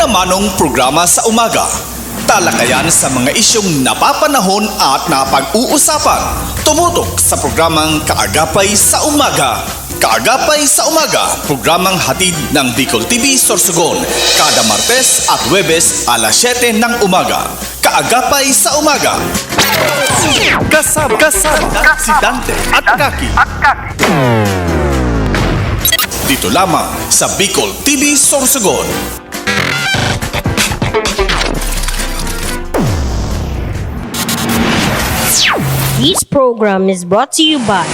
namanong programa sa umaga. Talakayan sa mga isyong napapanahon at napag-uusapan. Tumutok sa programang Kaagapay sa Umaga. Kaagapay sa Umaga, programang hatid ng Bicol TV Sorsogon. Kada Martes at Huwebes alas 7 ng umaga. Kaagapay sa Umaga. Kasama si Dante at Kaki. Dito lamang sa Bicol TV Sorsogon. This program is brought to you by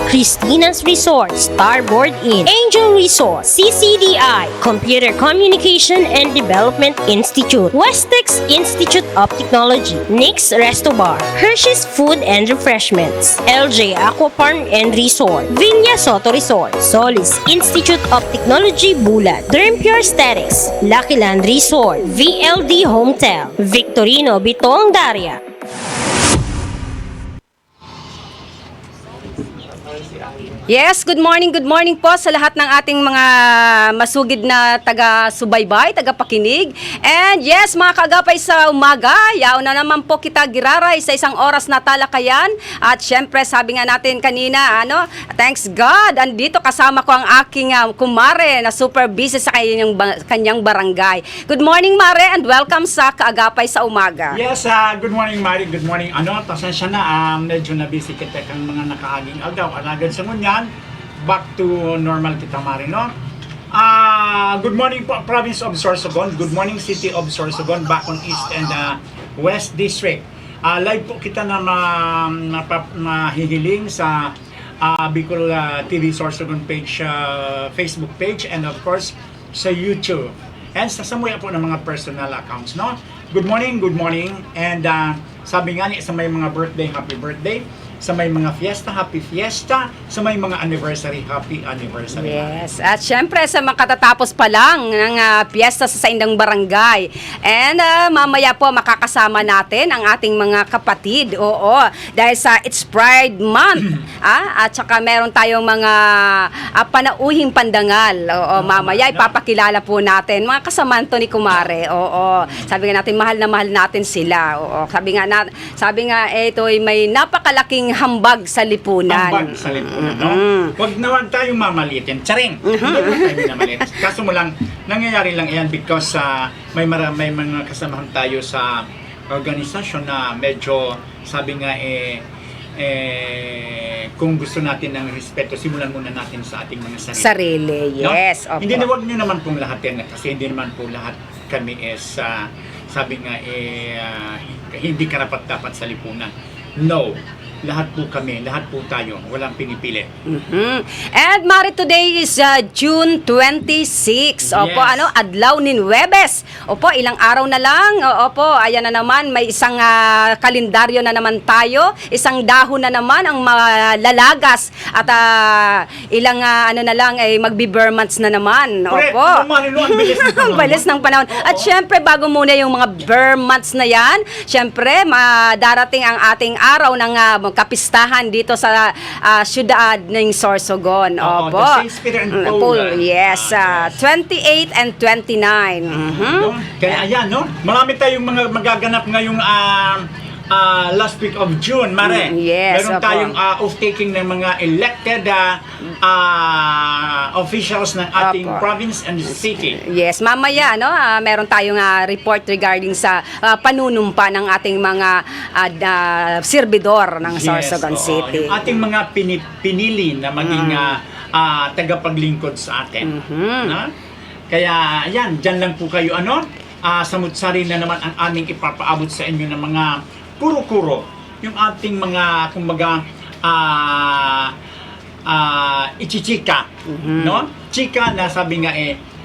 Christina's Resort, Starboard Inn, Angel Resort, CCDI, Computer Communication and Development Institute, Westex Institute of Technology, Nick's Resto Bar, Hershey's Food and Refreshments, LJ Aqua Farm and Resort, Vinya Soto Resort, Solis Institute of Technology Bulat, Dermpure Aesthetics, Lucky Land Resort, VLD Hotel, Victorino Bitong Daria. Yes, good morning po sa lahat ng ating mga masugid na taga-subaybay, taga-pakinig. And yes, mga kaagapay sa umaga, yaw na naman po kita giraray sa isang oras na talakayan. At syempre, sabi nga natin kanina, thanks God, andito kasama ko ang aking kumare na super busy sa kanyang barangay. Good morning, Mare, and welcome sa Kaagapay sa Umaga. Yes, good morning, Mari. Good morning. Pasensya na, medyo na-busy kita kang mga nakaaging agaw. Alagad sa ngunyan, back to normal kita, Mari, no? Good morning po, Province of Sorsogon. Good morning, City of Sorsogon, Bacon East and West District. Live po kita na mahihiling sa Bicol TV Sorsogon page, Facebook page, and of course, sa YouTube. And sa samuya po ng mga personal accounts, no? Good morning. And sabi nga ni, sa may mga birthday, happy birthday. Sa may mga fiesta, happy fiesta. Sa may mga anniversary, happy anniversary. Yes. At syempre, sa makatatapos pa lang ng piyesta sa Saindang Barangay. And mamaya po makakasama natin ang ating mga kapatid. Oo. Dahil sa It's Pride Month. At saka meron tayong mga panauhing pandangal. Oo. Mamaya ipapakilala po natin. Mga kasamanto ni Kumare. Oo. Sabi nga natin, mahal na mahal natin sila. Oo. Sabi nga, ito'y may napakalaking hambag sa lipunan. Hambag sa lipunan, no? Huwag naman tayong mamalitin. Tsaring! Hindi naman tayo minamalitin. Kaso mo lang, nangyayari lang yan because may mga kasamahan tayo sa organisasyon na medyo, sabi nga kung gusto natin ng respeto, simulan muna natin sa ating mga sarili. Yes. No? Hindi na wag nyo naman pong lahat yan kasi hindi naman po lahat kami sabi nga hindi karapat-dapat sa lipunan. No. Lahat po kami, lahat po tayo, walang pinipili. And Mari, today is June 26. Opo, Yes. Adlaw nin Huwebes. Opo, ilang araw na lang. Opo, ayan na naman, may isang kalendaryo na naman tayo. Isang dahon na naman ang malalagas. At ilang na lang ay magbi-bare months na naman. Correct. Opo. Ang Bilis ng panahon. At syempre, bago muna yung mga bare months na yan, syempre, darating ang ating araw ng kapistahan dito sa syudad ng Sorsogon. Opo. The St. Peter and Paul. Yes, 28 and 29. Kaya ayan, no? Marami tayong mga magaganap ngayong last week of June, Mare. Yes, Meron opo. tayong off-taking ng mga elected officials ng ating Opo. province and city. Yes, mamaya meron tayong report regarding sa panunumpa ng ating mga serbidor ng Sorsogon oo. City. Yung ating mga pinili na maging tagapaglingkod sa atin. No? Kaya, ayan, dyan lang po kayo, samutsari na naman ang aming ipapaabot sa inyo ng mga kuro-kuro. Yung ating mga, kumbaga, ichichika. No? Chika na sabi nga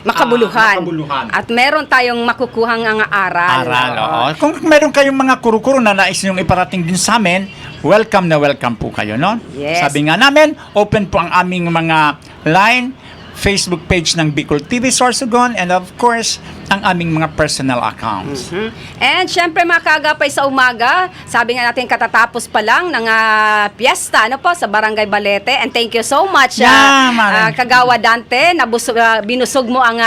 Makabuluhan. makabuluhan. At meron tayong makukuhang ang aral. Oo. Kung meron kayong mga kuro-kuro na nais niyong iparating din sa amin, welcome na welcome po kayo, no? Yes. Sabi nga namin, open po ang aming mga line, Facebook page ng Bicol TV Sorsogon, and of course, ang aming mga personal accounts. And syempre mga kaagapay sa umaga, sabi nga natin katatapos pa lang ng piyesta sa Barangay Balete. And thank you so much Mare. Kagawa Dante, binusog mo ang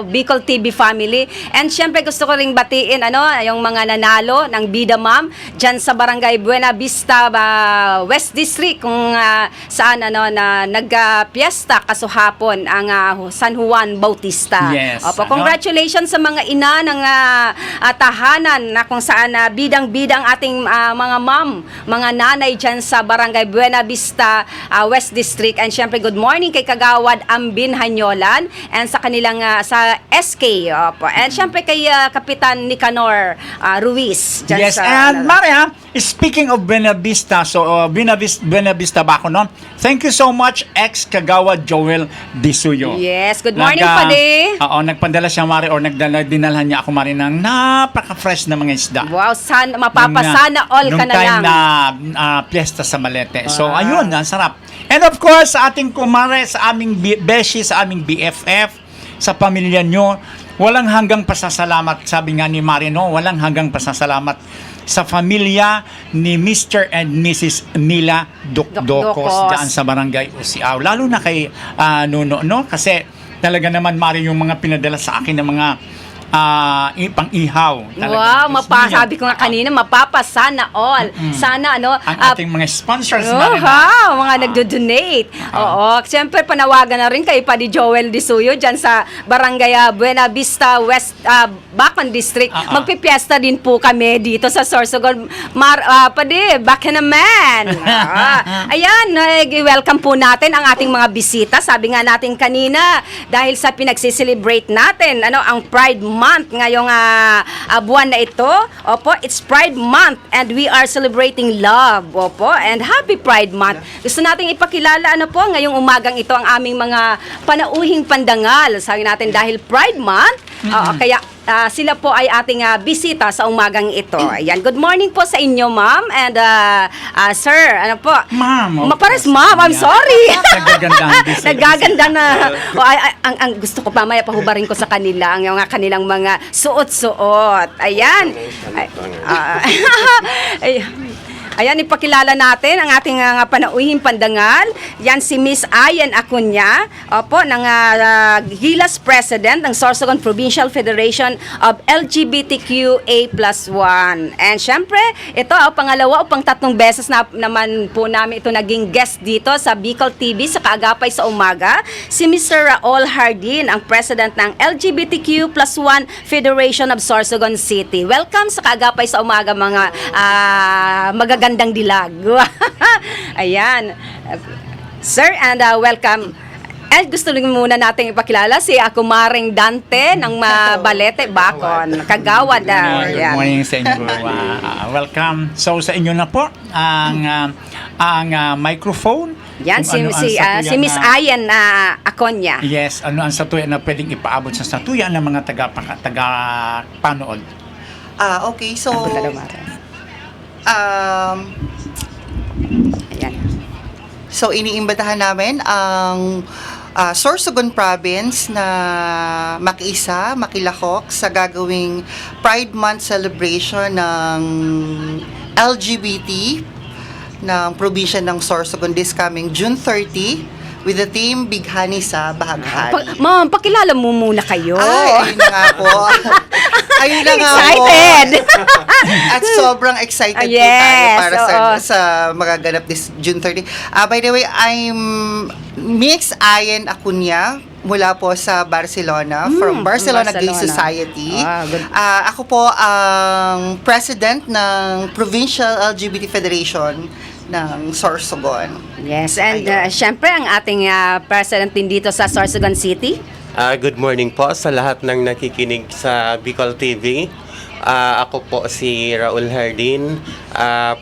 Bicol TV family. And syempre gusto ko ring batiin yung mga nanalo ng Bida Ma'am dyan sa Barangay Buena Vista West District kung saan na nagpiesta kasuhapon ang San Juan Bautista. Yes, Opo, congratulations sa mga ina ng tahanan na kung saan bidang-bidang ating mga ma'am, mga nanay dyan sa Barangay Buena Vista West District. And syempre, good morning kay Kagawad Ambin Hanyolan and sa kanilang sa SK. Opo. And syempre kay Kapitan Nicanor Ruiz. Dyan Yes, and Maria, speaking of Buena Vista, so Buena Vista ba ako, no? Thank you so much, ex-Kagawad Joel Disuyo. Yes, good morning, Pade. Oo, nagpadala siya, Mari, or dinalhan niya ako, Mari, ng napaka-fresh na mga isda. Wow, mapapasana all ka nung na time lang. na piyesta sa Malete. So, ayun, ang sarap. And of course, sa ating kumare, sa aming beshi, sa aming BFF, sa pamilya nyo, walang hanggang pasasalamat, sabi nga ni Marino, walang hanggang pasasalamat sa pamilya ni Mr. and Mrs. Mila Dokdokos dyan sa Barangay Usiaw. Lalo na kay Nuno, no? Kasi talaga naman, Mari, yung mga pinadala sa akin ng mga pang-ihaw. Wow, sabi ko nga kanina, mapapasana all. Sana ang ating mga sponsors na rin. Mga nagdo-donate. Oo, siyempre panawagan na rin kay Padi Joel Disuyo dyan sa Barangay Buena Vista West Bacon District. Magpipiesta din po kami dito sa Sorsogon. Padi, back naman. Ayan, welcome po natin ang ating mga bisita. Sabi nga natin kanina, dahil sa pinagsiselebrate natin, ang Pride Month ngayong buwan na ito. Opo, it's Pride Month and we are celebrating love. Opo, and happy Pride Month. Gusto nating ipakilala ngayong umagang ito ang aming mga panauhing pandangal. Sabi natin dahil Pride Month, kaya sila po ay ating bisita sa umagang ito. Ayan, good morning po sa inyo, ma'am. And sir, Ma'am. Mapares, ma'am. I'm sorry. Nagaganda na. Ang gusto ko mamaya pahubarin ko sa kanila ang kanilang mga suot-suot. Ayan. Ayan, ipakilala natin ang ating panauhing pandangal. Yan si Miss Ayan Acuña, ng Gilas President ng Sorsogon Provincial Federation of LGBTQA+1. And syempre, ito pangalawa o pang-tatlong beses na naman po namin ito naging guest dito sa Bicol TV sa Kaagapay sa Umaga. Si Mr. Raul Hardin, ang President ng LGBTQ+1 Federation of Sorsogon City. Welcome sa Kaagapay sa Umaga, mga magagandang dilag. Ayan. Sir, and welcome. And gusto rin muna natin ipakilala si Akumaring Dante ng Balete, Bacon. Kagawad. Good morning sa inyo. Welcome. So, sa inyo na po ang microphone. Yan, si Miss Ayan Acuña. Yes, ano ang satuyan na pwedeng ipaabot sa satuyan ng mga taga-panood. Okay, so Ayan. so iniimbitahan namin ang Sorsogon Province na makiisa, makilahok sa gagawing Pride Month celebration ng LGBT ng probinsya ng Sorsogon this coming June 30 with the theme Bighani sa Bahaghani. Ma'am, pakilala mo muna kayo. Ay, ayun na nga po. Ayun na nga po. Excited! At sobrang excited po tayo para sa magaganap this June 30. By the way, I'm Miss Ayan Acuña mula po sa Barcelona, from Barcelona Gay Society. Ako po ang president ng Provincial LGBT Federation ng Sorsogon. Yes, and syempre ang ating president din dito sa Sorsogon City. Good morning po sa lahat ng nakikinig sa Bicol TV. Ako po si Raul Hardin,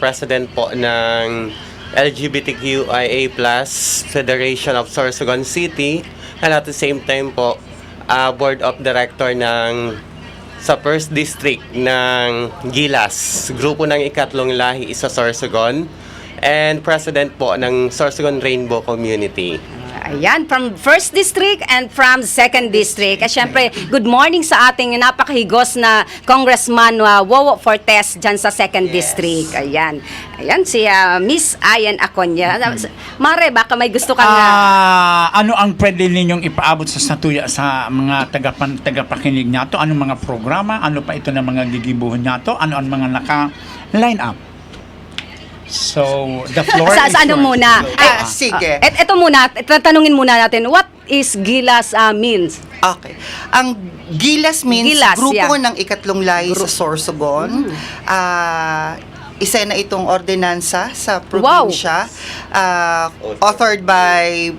president po ng LGBTQIA+ Federation of Sorsogon City, and at the same time po, board of director sa First District ng Gilas, grupo ng ikatlong lahi sa Sorsogon, and president po ng Sorsogon Rainbow Community. Ayan, from 1st District and from 2nd District. At syempre, good morning sa ating napakahigos na Congressman Wowo Fortes dyan sa 2nd District. Ayan. Ayan, si Miss Ayan Aconya. Mare, baka may gusto kang... Ano ang pwede ninyong ipaabot sa Satuya sa mga tagapakinig nato? Anong mga programa? Ano pa ito na mga gigibuhan nato? Ano ang mga naka-line up? So, the floor is Sa ano yours. muna? Sige. Ito muna, tanungin muna natin, what is Gilas means? Okay. Ang Gilas means Gilas, grupo yeah. ng ikatlong lahi sa Sorsogon. Isa na itong ordinansa sa probinsya. Authored by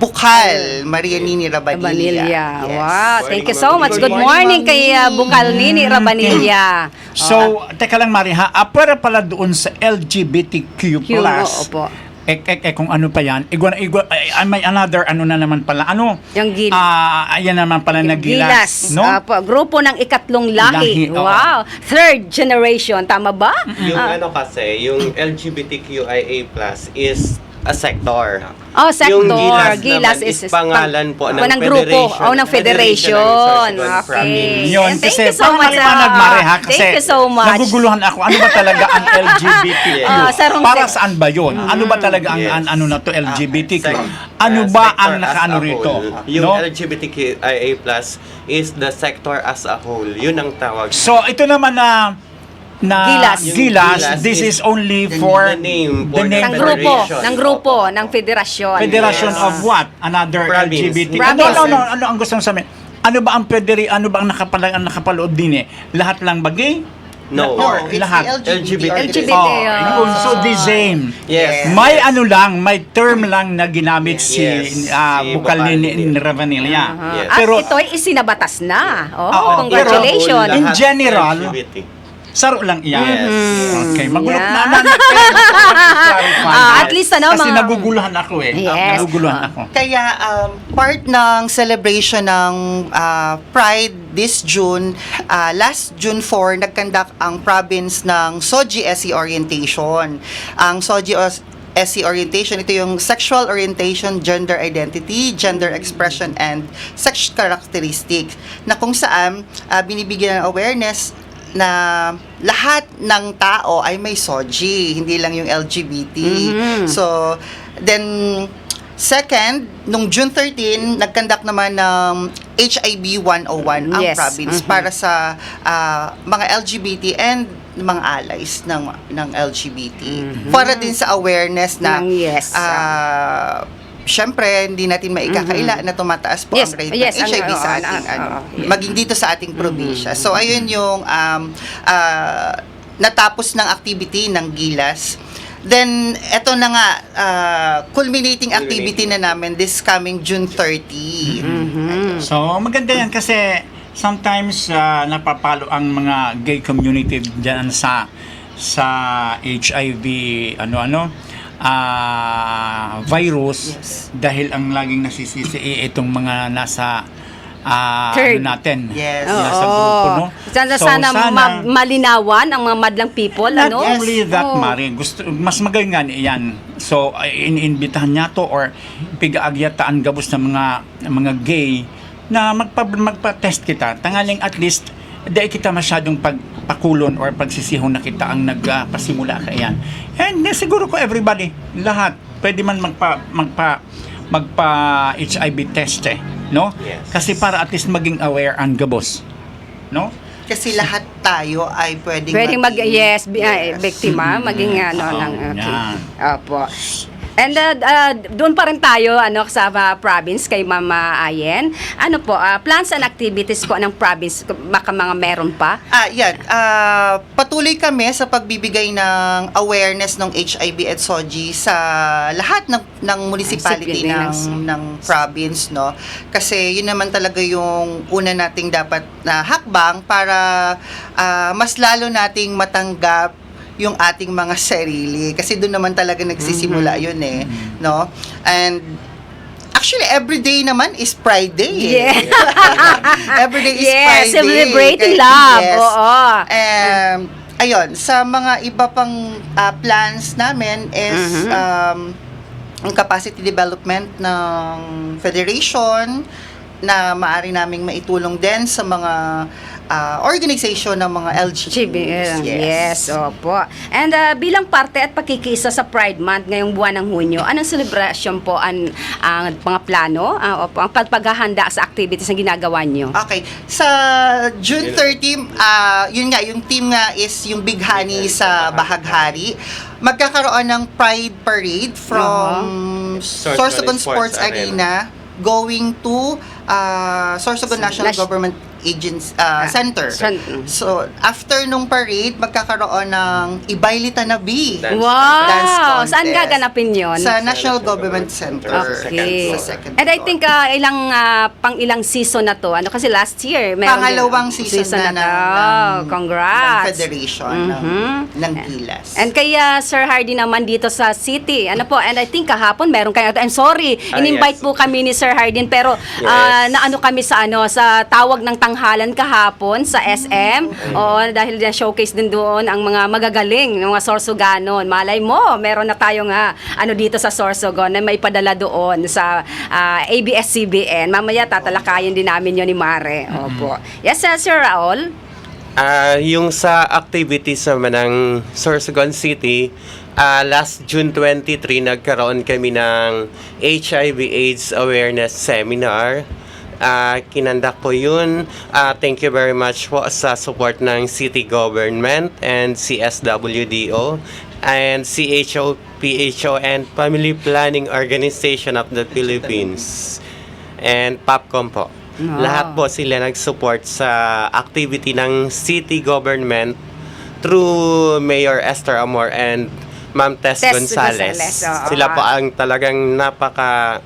Bukal Maria Nini Rabanilla. Rabanilla. Yes. Wow, thank you Good so morning, much. good Good morning, morning kay Ma'am Bukal Nini Rabanilla. So, teka lang Mari ha, para pala doon sa LGBTQ+, Opo. kung ano pa yan, may another ano na naman pala, ano? Yung ayan naman pala na Gilas, no? Opo, grupo ng ikatlong lahi. Lahi, oo. Wow. Third generation, tama ba? Yung ano kasi, yung LGBTQIA+ is a sector. Oh, sector. Yung Gilas naman is pangalan po ng grupo. federation. Oh, ng federation. ng Sorsogon Okay. Province. Yun, And thank kasi you so much. paliwanag, Mare, ha? Kasi Thank you so much. naguguluhan ako, ano ba talaga ang LGBTQ? Sarong Para saan ba yun? Ano ba talaga ang Yes. ano na to, LGBTQ? Sec- Ano ba sector ang as nakaano a rito? whole. Yung No? LGBTQIA+ is the sector as a whole. Yun ang tawag. So, ito naman na Gilas. Yung Gilas, Gilas this is is only for the name the for the name Ng for grupo, Federation. ng grupo, ng federasyon. Federation Yes. of what? Another Province. LGBT. Province. Ano ang gusto mong sabihin? Ano ba ang ano ba ang nakapalood din eh? Lahat lang ba gay? No. No, it's Lahat. the LGBT. LGBT. Yun. So the same. Yes. May ano lang, may term lang na ginamit si Yes. Bukal Bukal ni Rabanilla. Yes. At Pero ito'y isinabatas na. Oo, Oh, congratulations. in general, LGBT. saro lang yan. Yes. Okay, magulo Yeah. na. At least ano, Kasi mga... naguguluhan ako eh. Yes. Naguguluhan ako. Kaya part ng celebration ng Pride this June, last June 4, nagkandak ang province ng SOGI SE Orientation. Ang SOGI SE Orientation, ito yung sexual orientation, gender identity, gender expression, and sex characteristics, na kung saan binibigyan ng awareness na lahat ng tao ay may SOGI, hindi lang yung LGBT. So, then, second, nung June 13, nagkandak naman ng HIB 101 ang Yes. province para sa mga LGBT and mga allies ng LGBT. Para din sa awareness na Yes. syempre, hindi natin maikakaila na tumataas po Yes, ang rate yes, ng HIV sa ang- ating, yes. maging dito sa ating probinsya. So, ayun yung natapos ng activity ng Gilas. Then, eto na nga, culminating activity na namin this coming June 30. So, maganda yan kasi sometimes napapalo ang mga gay community dyan sa HIV virus dahil ang laging nasisisi itong mga nasa Third. natin. Yes. Nasa grupo, no? Sana malinawan ang mga madlang people, Not ano? only that, Oo. Mari, mas magaling nga yan. So, iniimbitahan niya to or pigaagyataan gabos ng mga gay na magpa-test kita. Tangaling at least, dahil kita masyadong pagpakulon or pagsisihon na kita ang nagpasimula ka yan. And siguro ko everybody, lahat, pwede man magpa HIV test no? Yes. Kasi para at least maging aware ang gabos. No? Kasi lahat tayo ay pwedeng Yes, biktima, maging ng yan. Opo. And doon pa rin tayo sa province kay Mama Ayen. Ano po, plans and activities po ng province, baka mga meron pa? Yan. Patuloy kami sa pagbibigay ng awareness ng HIV at SOGI sa lahat ng municipality ng province, no? Kasi yun naman talaga yung una nating dapat na hakbang para mas lalo nating matanggap yung ating mga sarili. Kasi doon naman talaga nagsisimula yun no? And actually, everyday naman is Pride Day. Yeah. Everyday is Pride Day. Celebrating love. Yes. Oo. Ayun, sa mga iba pang plans namin is ang capacity development ng federation na maaari naming maitulong din sa mga organization ng mga LGBTs. Yes, opo. And bilang parte at pakikiisa sa Pride Month ngayong buwan ng Hunyo, anong celebration po ang mga plano o ang paghahanda sa activities na ginagawa nyo? Okay. Sa June 30, yun nga, yung team nga is yung Big Honey sa Bahaghari. Magkakaroon ng Pride Parade from Sorsogon Sports Arena going to Sorsogon National Government Center. So, after nung parade, magkakaroon ng Ibaylita na B. Dance Dance Wow! contest. Saan gaganapin yon? Sa National Government Center. Okay. Sa second And I floor. think pang-ilang season na to. Ano kasi last year, Pangalawang season na ng Congrats! Federation ng Gilas. And kaya Sir Hardy naman dito sa city. Ano po? And I think kahapon meron kayo. I'm sorry. In-invite Yes. po kami ni Sir Hardin pero Yes. naano kami sa sa tawag ng tanghalan kahapon sa SM. O dahil na showcase din doon ang mga magagaling, ng mga Sorsoganon. Malay mo, meron na tayong dito sa Sorsogon na may padala doon sa ABS-CBN. Mamaya tatalakayin din namin yon ni Mare. Opo. Yes, Sir Raul. Yung sa activities naman ng Sorsogon City, last June 23, nagkaroon kami ng HIV/AIDS Awareness Seminar. Kinandak ko yun. Thank you very much po sa support ng City Government and CSWDO and CHO and Family Planning Organization of the Philippines and POPCOM po. Lahat po sila nag-support sa activity ng city government through Mayor Esther Amor and Ma'am Tess Gonzales. Sila po ang talagang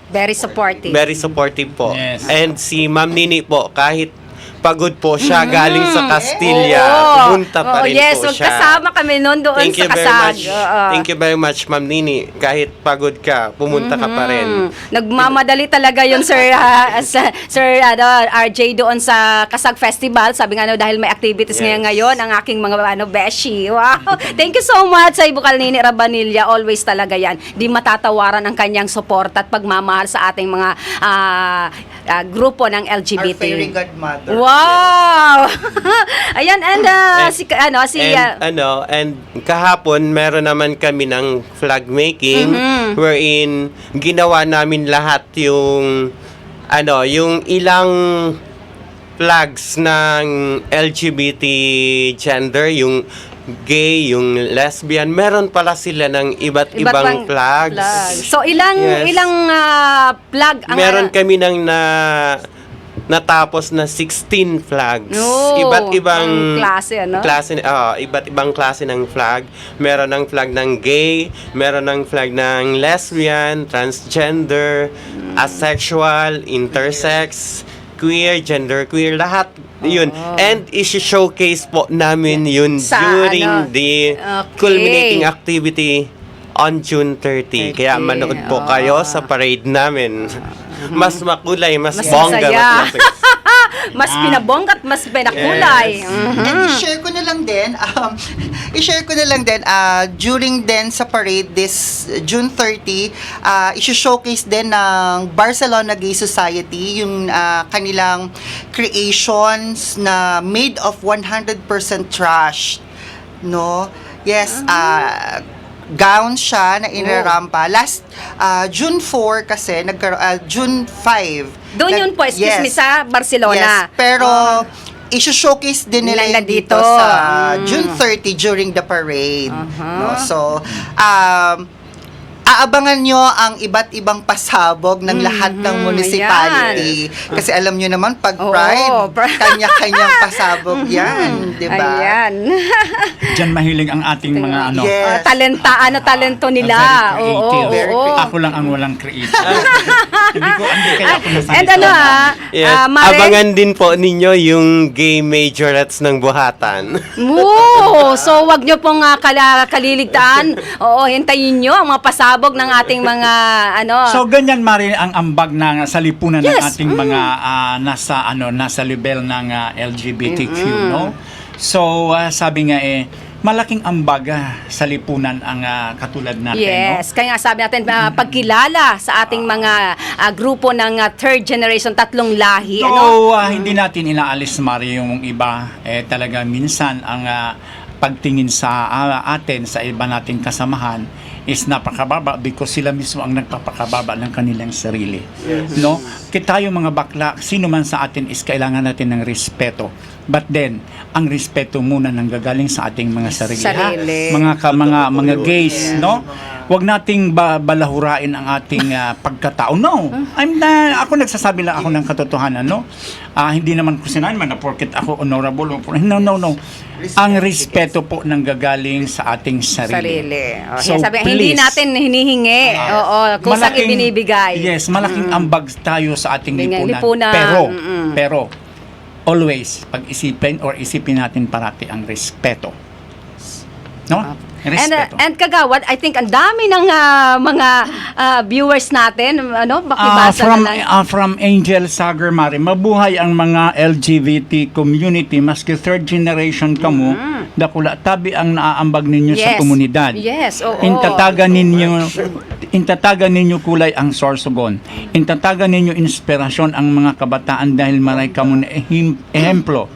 Very supportive. very supportive po. Yes. And si Ma'am Nini po, kahit pagod po siya galing sa Castilla, pumunta pa rin yes, po siya. kasama kami noon doon Thank sa you very Kasag. much. Thank you very much, Ma'am Nini. Kahit pagod ka, pumunta ka pa rin. Nagmamadali talaga yun, Sir RJ doon sa Kasag Festival. Sabi nga dahil may activities Yes. ngayon ang aking mga beshi. Wow. Thank you so much sa Ibukal Nini Rabanilla. Always talaga yan. Di matatawaran ang kanyang support at pagmamahal sa ating mga grupo ng Our LGBT. fairy godmother. Wow! Ayan, and And kahapon meron naman kami ng flag making wherein ginawa namin lahat yung ilang flags ng LGBT gender, yung gay, yung lesbian, meron pala sila ng iba't ibang flags. So ilang Yes. flag ang Meron kami ng natapos na 16 flags. Iba't ibang klase, iba't ibang klase ng flag. Meron ng flag ng gay, meron ng flag ng lesbian, transgender, asexual, intersex, queer, genderqueer, lahat yun. And isi-showcase po namin yun Sa during the Okay. culminating activity on June 30. Kaya manood po kayo sa parade namin. Mas makulay, mas bongga, masaya. mas masaya. mas pinabonggat, mas pinakulay. Yes. And i-share ko na lang din, during din sa parade this June 30, i-showcase din ng Barcelona Gay Society yung kanilang creations na made of 100% trash. No? Yes, gown siya na inarampa. Last June 4 kasi June 5. Doon yun po, excuse me, sa Barcelona. Yes, pero i-showcase din nila Nila yun dito dito. sa June 30 during the parade. No? So, aabangan nyo ang iba't ibang pasabog ng lahat ng municipality. Kasi alam nyo naman, pag Pride, kanya-kanyang pasabog yan. Diba? Ayan. Diyan mahilig ang ating mga Yes. Talento nila. very Oo, creative. oo. Ako lang ang walang creative. hindi kaya ako nasanay And sa Mare? Abangan din po ninyo yung gay majorettes ng Buhatan. So wag nyo pong kaliligtaan. Oo, hintayin nyo ang mga pasabog ng ating mga So ganyan Mari ang ambag ng sa lipunan ng Yes. ating mga nasa level ng LGBTQ, no? So sabi nga malaking ambag sa lipunan ang katulad natin. Yes, kaya nga sabi natin, pagkilala sa ating mga grupo ng third generation, tatlong lahi. So, hindi natin inaalis, Mario, yung iba. Talaga minsan ang pagtingin sa atin, sa iba nating kasamahan, is napakababa because sila mismo ang nagpapakababa ng kanilang sarili. No? Tayo mga bakla, sino man sa atin is kailangan natin ng respeto. But then, ang respeto muna nang gagaling sa ating mga sarili. Sarili. Mga gays, no? Huwag nating balahurain ang ating pagkatao. No. Ako nagsasabi lang ako ng katotohanan, no? Hindi naman ko sinabi man na porket ako honorable. No. Ang respeto po nang gagaling sa ating sarili. So, sabi, hindi natin hinihingi. Kusang ibinibigay. Yes, malaking ambag tayo sa ating lipunan. Lipunan. Pero always isipin natin parati ang respeto. No? Respeto. And kagawad, I think ang dami ng mga viewers natin, bakibasa na lang. From Angel Sagar Mari, mabuhay ang mga LGBT community, maski third generation kamo, dakula tabi ang naaambag ninyo sa komunidad. Yes, oo. Intatagan ninyo kulay ang Sorsogon. Intatagan ninyo inspirasyon ang mga kabataan dahil maray kamo na ehemplo.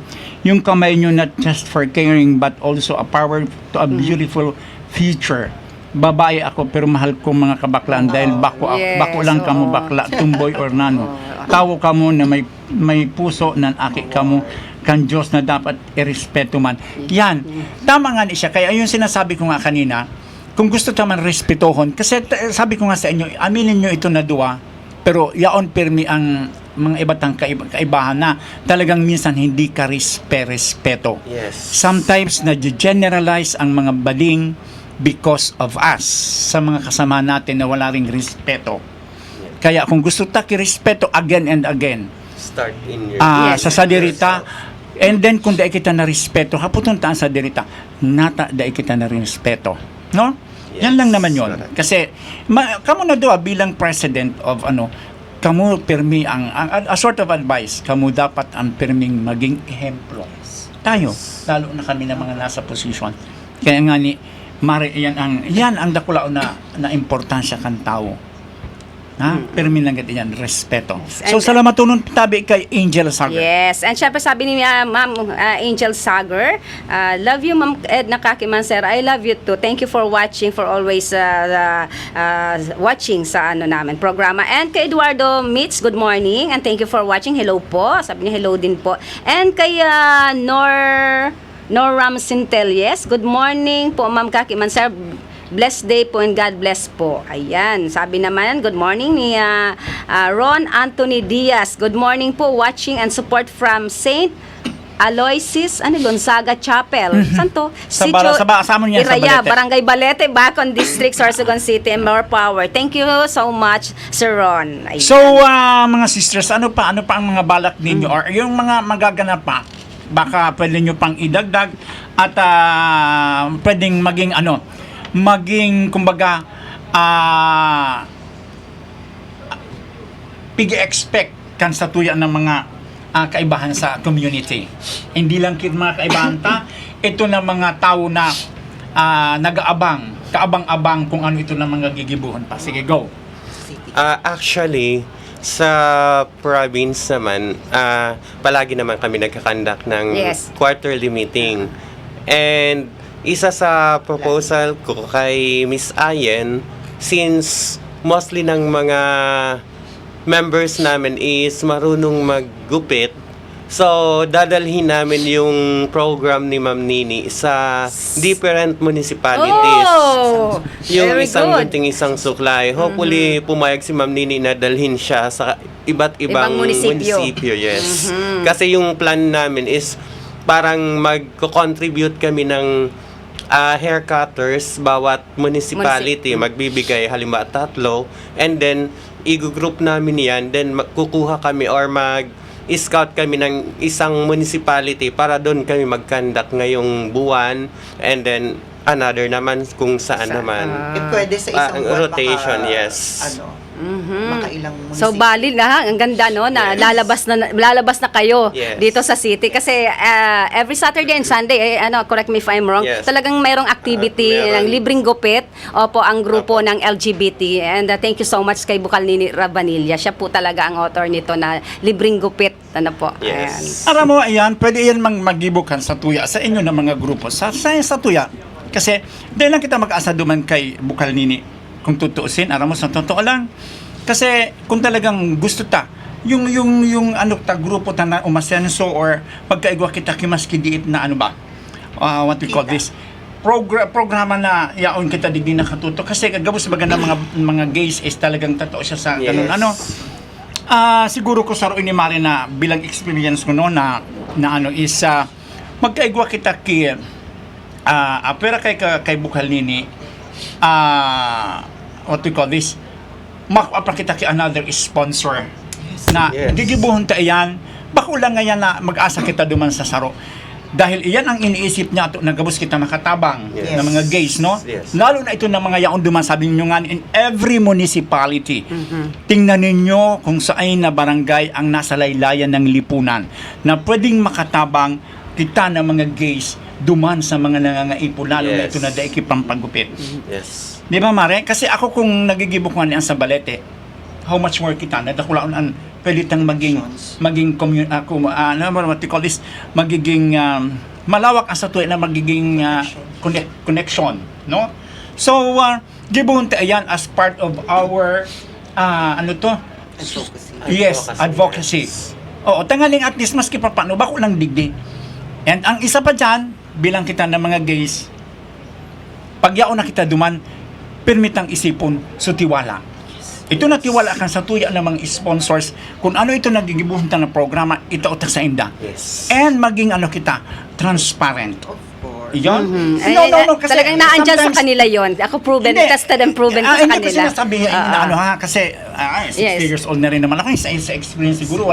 Yung kamay nyo not just for caring but also a power to a beautiful future. Babae ako pero mahal ko mga kabaklaan dahil bako lang kamo bakla, tumboy or nano. Tao kamo na may puso nan aki kamo kan Diyos na dapat irespeto man. Yan, tama nga ni siya. Kaya yung sinasabi ko nga kanina, kung gusto naman respetohon, kasi sabi ko nga sa inyo, aminin nyo ito na dua, pero yaon pirmi ang mga ibatang kaibahan na talagang minsan hindi ka respeto. Yes. Sometimes na-generalize ang mga baling because of us sa mga kasama natin na wala ring respeto. Kaya kung gusto respeto again and again, Start in your sa sadirita, and then kung dai kita na respeto, haputon taan sa dirita, nata dai kita na respeto. No? Yan lang naman yon. Kasi kamo na doa bilang president of kamu permi a sort of advice, kamu dapat ang perming maging ehemplo. Tayo, lalo na kami na mga nasa posisyon. Kaya nga ni Mari, yan ang dakula na importansya kan tao. Permi lang yan, respeto. So, salamat tunong tabi kay Angel Sagar. Yes, and syempre sabi ni Ma'am Angel Sagar, love you Ma'am Edna Kakiman, sir. I love you too. Thank you for watching, for always watching sa namin programa. And kay Eduardo Mitz, good morning and thank you for watching. Hello po. Sabi niya hello din po. And kay Noram Sintelies, good morning po Ma'am Kakiman, sir. Blessed day po and God bless po. Ayan, sabi naman, good morning ni Ron Anthony Diaz. Good morning po, watching and support from Saint Aloysius Gonzaga Chapel. Saan to? Iraya, Barangay Balete, Bacon District, Sorsogon City, and more power. Thank you so much, Sir Ron. Ayan. So, mga sisters, ano pa ang mga balak ninyo or yung mga magaganap pa? Baka pwede nyo pang idagdag at pwedeng maging kumbaga pig-expect kan sa tuya ng mga kaibahan sa community. Hindi lang mga kaibahan ito na mga tao na kaabang-abang kung ano ito na mga gigibuhan pa. Sige, go. Actually, sa province naman, palagi naman kami nagkakandak ng quarterly meeting. And isa sa proposal ko kay Miss Ayen, since mostly ng mga members namin is marunong maggupit, so dadalhin namin yung program ni Ma'am Nini sa different municipalities. Yung isang gunting, isang suklay. Hopefully, pumayag si Ma'am Nini na dalhin siya sa iba't ibang munisipyo. Yes. Kasi yung plan namin is parang mag-contribute kami ng hair cutters bawat municipality, magbibigay halimbawa 3, and then i-group namin yan, then kukuha kami or mag-scout kami ng isang municipality para doon kami mag-conduct ngayong buwan, and then another naman kung saan naman. Pwede sa isang buwan rotation, yes. makailang So munisipyo. bali na, ang ganda no na lalabas na kayo Yes. dito sa city kasi every Saturday and Sunday correct me if I'm wrong. Yes. Talagang mayroong activity Meron. ng libreng gupit opo ang grupo ng LGBT and thank you so much kay Bukalnini Rabanilla. Siya po talaga ang author nito na libreng gupit ano po. Yes. Alam mo, ayan, pwede yan magibukan sa tuya sa inyo na mga grupo. Sa tuya. Kasi, dahil lang kita mag-asa duman kay Bukalnini. Kung tutuusin, alam mo, sa totoo lang. Kasi, kung talagang gusto ta, yung grupo ta na umasenso or pagkaigwa kita kimaski diit na ano ba? What we call this? Programa na yaon kita digdi nakatuto. Kasi, gabos baga ng mga gays is talagang totoo siya sa ganun. Yes. Siguro ko sa ni Mari na bilang experience ko noon na is magkaigwa kita pera kay Bukalnini what we call this makapra kita kay another sponsor na Yes. gigibuhon ta iyan bako lang ngayon na mag-asa kita duman sa saro dahil iyan ang iniisip niya to nagabos kita makatabang Yes. ng mga gays no Yes. lalo na ito ng mga yaon duman sabi niyo nga in every municipality tingnan ninyo kung saan na barangay ang nasa laylayan ng lipunan na pwedeng makatabang kita ng mga gays duman sa mga nangangaipo lalo na Yes. ito na daiki pampagupit. Yes. Di ba Mare? Kasi ako kung nagigibok man yan sa balete, how much more kita nadakulaon ang pwedeng maging what you call this, magiging malawak ang sa tuwi na magiging connection, no? So, gibuhon tayo yan as part of our Advocacy. Yes, advocacy. Oo, tangaling at least maski pa paano, bako lang digdi. And ang isa pa dyan, bilang kita ng mga gays, pagyaon na kita duman, permitang isipon, so tiwala. Ito na tiwala kan sa tuya ng mga sponsors, kung ano ito nagigibuhon na programa, ito utak sa inda. Yes. And maging transparent. Of course. Iyon? Kasi talagang naandyan sa kanila yon. Ako proven, Hindi. tested and proven ko sa Hindi ko kanila. sinasabi na kasi 6 Yes. years old na rin naman ako sa experience siguro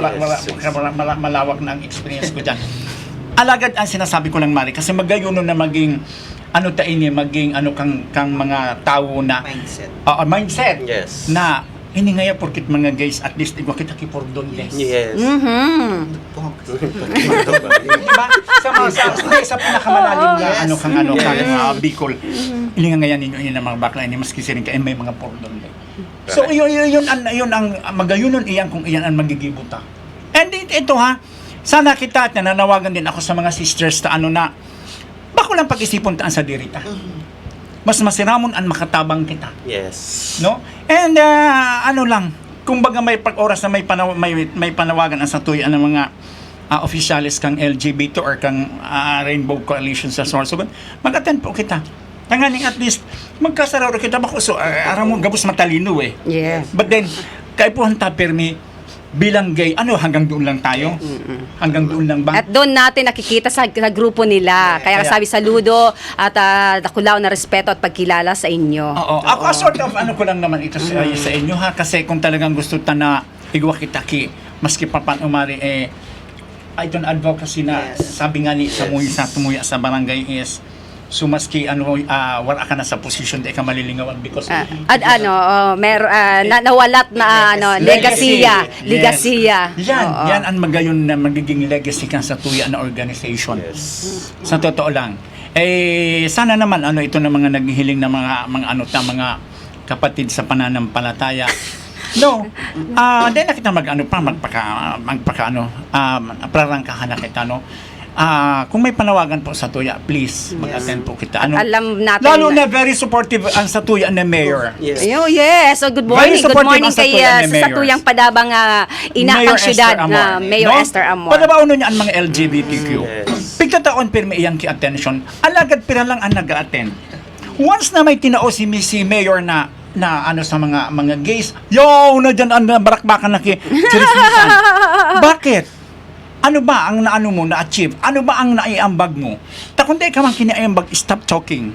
malawak na ang experience ko dyan. Alagad ang sinasabi ko lang Mari kasi magayuno na maging maging kang mga tao na Mindset. mindset Yes. na ini ngaya porkit mga guys at least igwa kita kipordon des. Yes. Diba? Sa pinakamalalim na Bicol. Ini nga ngayon ninyo na mga bakla ini maski siring kay may mga pordon des. So yun ang magayunon iyan kung iyan ang magigibuta. And ito sana kita at nananawagan din ako sa mga sisters na bako lang pag-isipon taan sa dirita. Mas masiramon ang makatabang kita. Yes. No? And kumbaga may pag-oras na may panawagan ang satuyan ng mga opisyalis kang LGBT or kang Rainbow Coalition sa Sorsogon, mag-attend po kita. Tanganing at least magkasararo kita bako so aram mo gabos matalino eh. Yeah. But then kaipuhan ta permi bilang gay, hanggang doon lang tayo? Hanggang doon lang ba? At doon natin nakikita sa grupo nila. Kaya sabi saludo at nakulaw na respeto at pagkilala sa inyo. Oo. Ako sort of ko lang naman ito sa inyo kasi kung talagang gusto ta na igwa kita maski pa pan umari ito na advocacy na sabi nga ni tumuya sa barangay is so maski wala ka na sa position di ka malilingawan because nawalat na legasiya. Yan ang magayon na magiging legacy kan sa tuya na organization. Yes. Sa totoo lang. Sana naman ito na mga naghihiling na mga kapatid sa pananampalataya. No. Dahil na kita prarangkahan na kita kung may panawagan po sa tuya, please mag-attend po kita. Alam natin. Lalo na very supportive ang sa tuya na mayor. Yes. Yes. So good morning. Very Good supportive morning ang kay Satuyan ni sa Satuyang Padabang inaang syudad na Mayor Esther Amor. Padabauno niya ang mga LGBTQ. Yes. Pigtataon pirmi iyang ki-attention. Alagad pira lang ang nag-attend. Once na may tinao si Mayor na sa mga gays, na dyan ang barakbakan na kirismisan. Bakit? Ano ba ang mo na-achieve? Ano ba ang naiambag mo? Kung di ka man kiniambag, stop talking.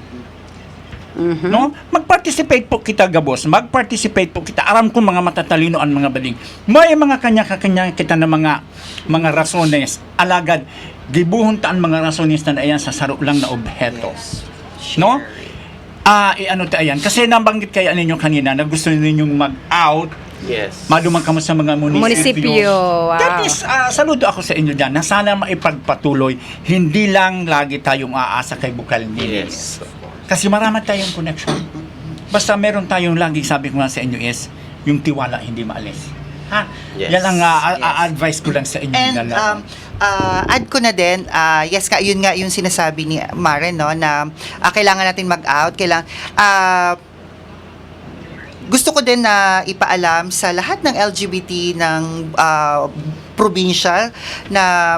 No? Mag-participate po kita gabos. Mag-participate po kita. Aram ko mga matatalino ang mga baling. May mga kanya-kanya kita na mga rasones. Alagad, gibuhon taan mga rasones na ayan sa saro lang na obheto. No? Ayan. Kasi nabanggit kaya ninyo kanina na gusto ninyong mag-out Yes. Malumang kamo sa mga Munisipyo, wow. That is, saludo ako sa inyo dyan na sana maipagpatuloy. Hindi lang lagi tayong aasa kay Bukal Nilis. Yes. Kasi marami tayong connection. Basta meron tayong lagi, sabi ko nga sa inyo is, yung tiwala hindi maalis. Ha? Yes. Yan ang advice ko lang sa inyo. And dalawa. add ko na din, yes ka, yun nga yung sinasabi ni Maren, no, na kailangan natin mag-out, gusto ko din na ipaalam sa lahat ng LGBT ng probinsya na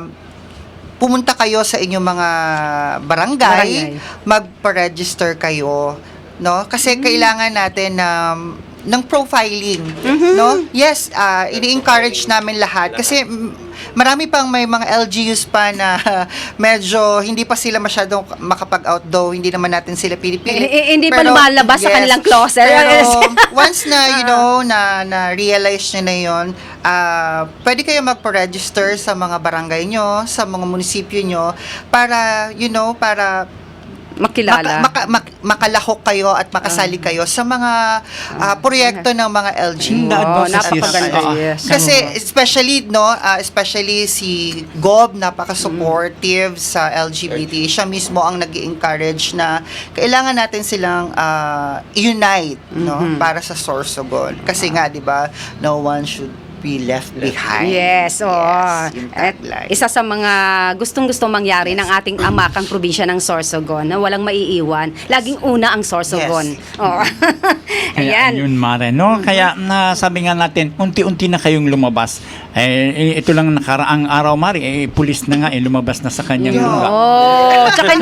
pumunta kayo sa inyong mga barangay. Magpa-register kayo, no? Kasi kailangan natin ng profiling, no? Yes, ini-encourage namin lahat kasi marami pang may mga LGUs pa na medyo hindi pa sila masyadong makapag-out, though hindi naman natin sila pinipili. Hindi pa lumalabas sa kanilang closet. Pero once na, you know, na realize nyo na yun, pwede kayo magpa-register sa mga barangay nyo, sa mga munisipyo nyo, para, you know, para Makilala. makalahok kayo at makasali kayo sa mga proyekto ng mga LGU. Napakaganda. Yes. Kasi especially si Gob, napaka-supportive sa LGBT. Siya mismo ang nag-encourage na kailangan natin silang unite, no, para sa Sorsogon. Kasi nga, 'di ba, no one should be left behind. Yes, oo. Yung At tagline. isa sa mga gustong-gusto mangyari ng ating amakang probinsya ng Sorsogon na walang maiiwan. Laging una ang Sorsogon. Oo. Kaya Ayan. yun, Mare, no? Kaya sabi nga natin, unti-unti na kayong lumabas. Ito lang nakaraang araw, Mare, pulis na nga, lumabas na sa kanyang lugar. Oh, tsaka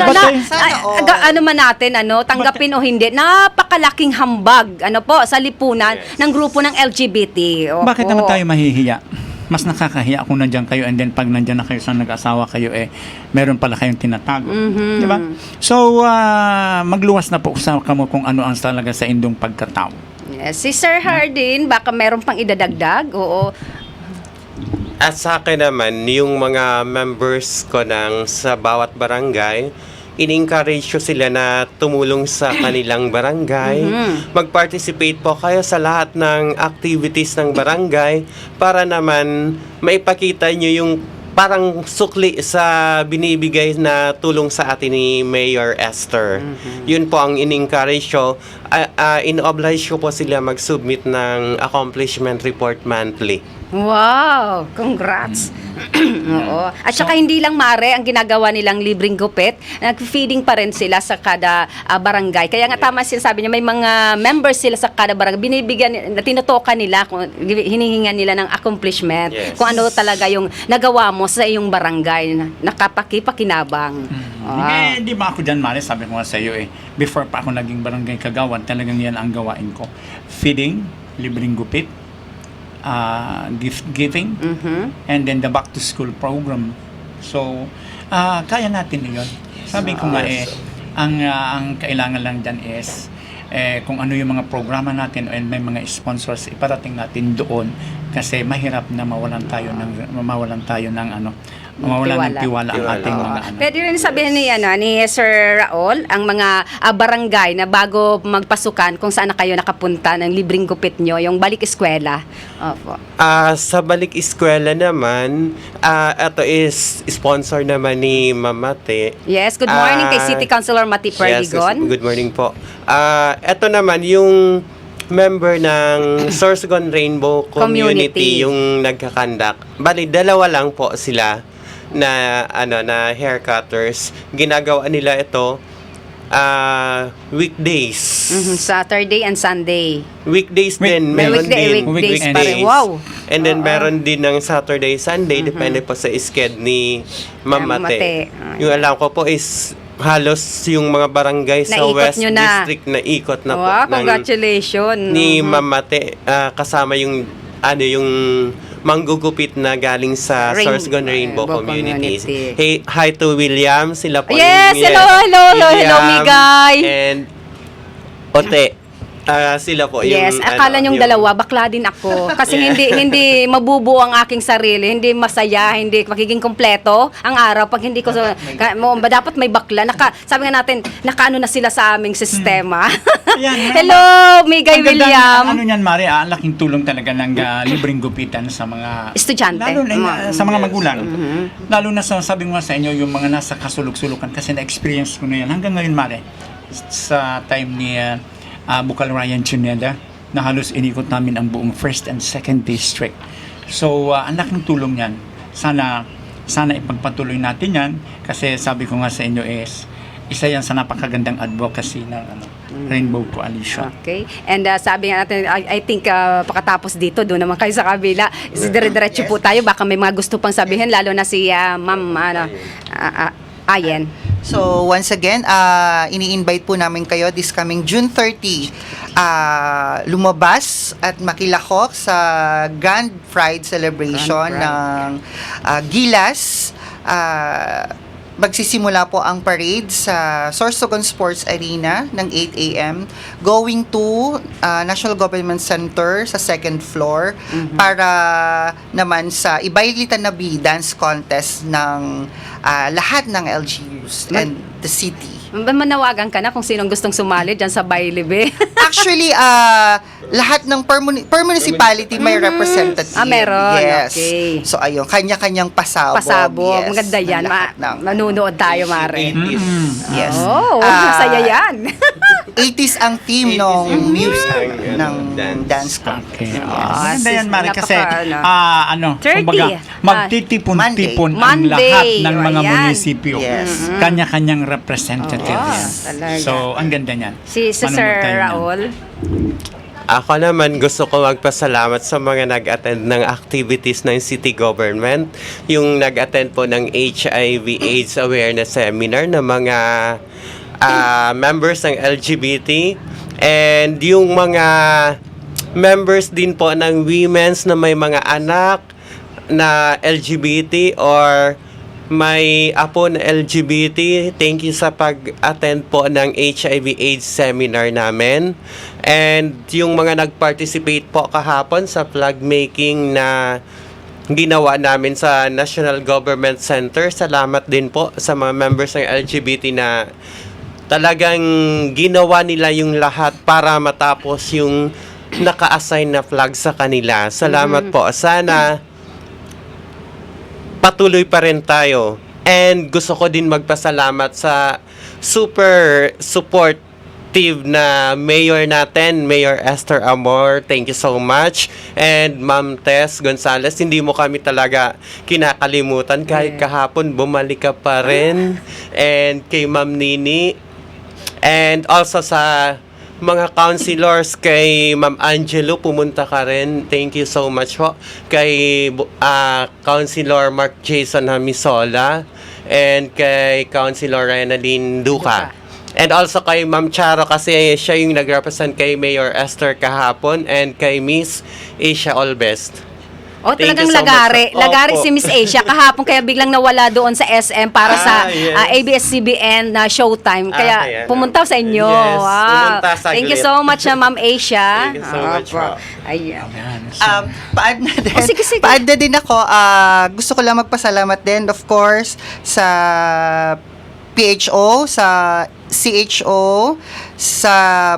Sana all. ano man natin, tanggapin o hindi, napakalaking hambag, sa lipunan ng grupo ng LGBT. Oo. Bakit naman tayo mahihiya? Mas nakakahiya kung nandiyan kayo and then pag nandiyan na kayo sa nag-asawa kayo, meron pala kayong tinatago. Di ba? So, magluwas na po sa kamo kung ano ang talaga sa indong pagkatao. Yes, si Sir Hardin, baka meron pang idadagdag? Oo. At sa akin naman, yung mga members ko sa bawat barangay, in-encourage ko sila na tumulong sa kanilang barangay. Mag-participate po kayo sa lahat ng activities ng barangay para naman maipakita nyo yung parang sukli sa binibigay na tulong sa atin ni Mayor Esther. Yun po ang in-encourage ko. In-oblige ko po sila mag-submit ng accomplishment report monthly. Wow! Congrats! Oo. At saka hindi lang, Mare, ang ginagawa nilang libreng gupit, nag-feeding pa rin sila sa kada barangay. Kaya nga tama sinasabi niya, may mga members sila sa kada barangay, binibigyan, tinutokan nila, hinihingan nila ng accomplishment, Yes. kung ano talaga yung nagawa mo sa iyong barangay, nakapakipakinabang. Hindi ba ako dyan, Mare, sabi ko nga sa iyo before pa ako naging barangay kagawan, talagang yan ang gawain ko. Feeding, libreng gupit, gift giving, and then the back to school program. So, kaya natin yun. Sabi ko nga ang kailangan lang dyan is kung ano yung mga programa natin and may mga sponsors, iparating natin doon kasi mahirap na mawalan tayo ng tiwala ang ating mga Pwede rin sabihin ni Sir Raul, ang mga barangay na bago magpasukan kung saan na kayo nakapunta ng libreng gupit nyo, yung balik eskwela. Opo. Sa balik eskwela naman, ito is sponsor naman ni Mamate. Yes, good morning kay City Councilor Mati Perdigon. Yes, good morning po. Ito naman yung member ng Sorsogon Rainbow Community yung nagkakandak. Bali, dalawa lang po sila na haircutters. Ginagawa nila ito weekdays. Saturday and Sunday. Weekdays din, meron din. Weekdays pa rin. Wow. And then meron din ng Saturday, Sunday, depende po sa sked ni Mamate. Yung alam ko po is halos yung mga barangay sa Naikot West nyo na. District na ikot na po. Wow, congratulations. Ni Mamate, kasama yung manggugupit na galing sa Sorsogon Rainbow Community. Hey, hi to William, sila po Yes, hello, William Migay. and Ote. Sila po yung... Yes, akala niyong dalawa, bakla din ako. Kasi hindi mabubuo ang aking sarili, hindi masaya, hindi magiging kompleto ang araw pag hindi ko dapat may bakla. Sabi nga natin, nakaano na sila sa aming sistema. Ayan, Hello, Migay Ang ganda William. Ano niyan, Mari, ang laking tulong talaga ng libreng gupitan sa mga Estudyante. Lalo na sa mga magulang. Lalo na sabi ko nga sa inyo, yung mga nasa kasulok-sulukan kasi na-experience ko na yan. Hanggang ngayon, Mari, sa time ni Bukal Ryan Cuneda, na halos inikot namin ang buong 1st and 2nd district. So, ang laking tulong yan. Sana ipagpatuloy natin yan kasi sabi ko nga sa inyo is isa yan sa napakagandang advocacy ng Rainbow Coalition. Okay. And sabi nga natin, I think pakatapos dito, doon naman kayo sa kabila. Dire-diretso po tayo. Baka may mga gusto pang sabihin, lalo na si Ma'am Ayen. So, once again, ini-invite po namin kayo this coming June 30, lumabas at makilahok sa Grand Pride celebration ng Gilas. Magsisimula po ang parade sa Sorsogon Sports Arena ng 8 a.m. going to National Government Center sa 2nd floor para naman sa Ibaylitan na dance contest ng lahat ng LGUs and the city. Manawagan ka na kung sinong gustong sumali dyan sa Bailibe. Actually, lahat ng per municipality may representative. Meron. Yes. Okay. So, ayun, kanya-kanyang pasabog. Pasabog. Yes, Maganda yan. ng lahat ng- Manunood tayo, Mare. Yes. Oh, masaya yan. 80s ang theme ng music, ng dance Okay. Ah, Maganda yan, Mari, kasi napaka- 30. kumbaga, magtitipon-tipon ang Monday. lahat ng mga Ayan. munisipyo. Yes. Kanya-kanyang representative yan. talaga. So, ang ganda niyan. Si Manonood Sir tayo niyan. Raul. Ako naman gusto ko magpasalamat sa mga nag-attend ng activities ng city government. Yung nag-attend po ng HIV/AIDS awareness seminar ng mga members ng LGBT and yung mga members din po ng women's na may mga anak na LGBT or may apo na LGBT. Thank you sa pag-attend po ng HIV/AIDS seminar namin. And yung mga nag-participate po kahapon sa flag making na ginawa namin sa National Government Center. Salamat din po sa mga members ng LGBT na talagang ginawa nila yung lahat para matapos yung naka-assign na flag sa kanila. Salamat po. Sana patuloy pa rin tayo. And gusto ko din magpasalamat sa super supportive na mayor natin, Mayor Esther Amor. Thank you so much. And Ma'am Tess Gonzales, hindi mo kami talaga kinakalimutan. Kahit kahapon, bumalik ka pa rin. And kay Ma'am Nini. And also sa mga councilors, kay Ma'am Angelo, pumunta ka rin. Thank you so much po. Kay Councilor Mark Jason Hamisola and kay Councilor Renaline Duca. And also kay Ma'am Charo kasi siya yung nag-represent kay Mayor Esther kahapon and kay Miss Asia Allbest. Oh, Thank talagang you so lagari. much. Lagari Opo. si Miss Asia kahapon kaya biglang nawala doon sa SM para sa yes. ABS-CBN na showtime. Kaya Kaya pumunta sa inyo. Yes, Wow. pumunta saglit. Thank you so much, Ma'am Asia. Thank you so much, Opo. po. Ayan. Ayan. So, Paad na din. Oh, sige, sige. Paad na din ako. Gusto ko lang magpasalamat din, of course, sa PHO, sa CHO, sa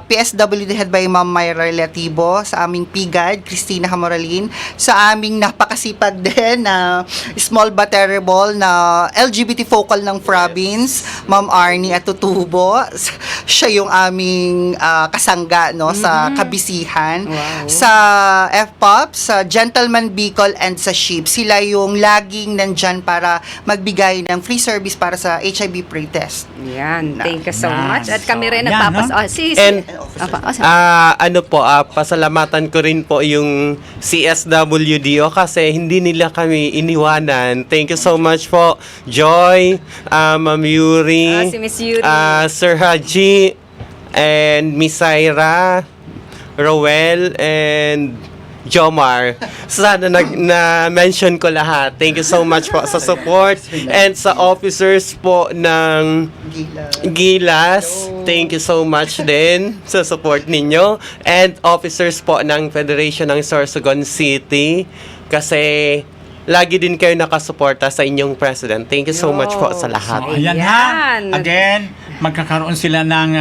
PSWD head by Ma'am Myra Relativo, sa aming PGAD, Christina Hamoralin, sa aming napakasipag din na small but terrible na LGBT focal ng province, Ma'am Arnie Atutubo. Siya yung aming kasangga no, sa kabisihan. Wow. Sa FPOP, sa Gentleman Bicol and sa SHIP, sila yung laging nandyan para magbigay ng free service para sa HIV pre-test. Yan. Thank you so Yan. much. At kami So, rin yan, nagpapas... no? And, Apa. Pasalamatan ko rin po yung CSWDO kasi hindi nila kami iniwanan. Thank you so much po, Joy, Ma'am Yuri, Si Miss Yuri. Sir Haji, and Miss Ira, Rowel, and Jomar. Sana na-mention ko lahat. Thank you so much po sa support and sa officers po ng Gilas. Thank you so much din sa support ninyo and officers po ng Federation ng Sorsogon City kasi lagi din kayo nakasuporta sa inyong president. Thank you so much po sa lahat. So, ayan ha. Again, magkakaroon sila ng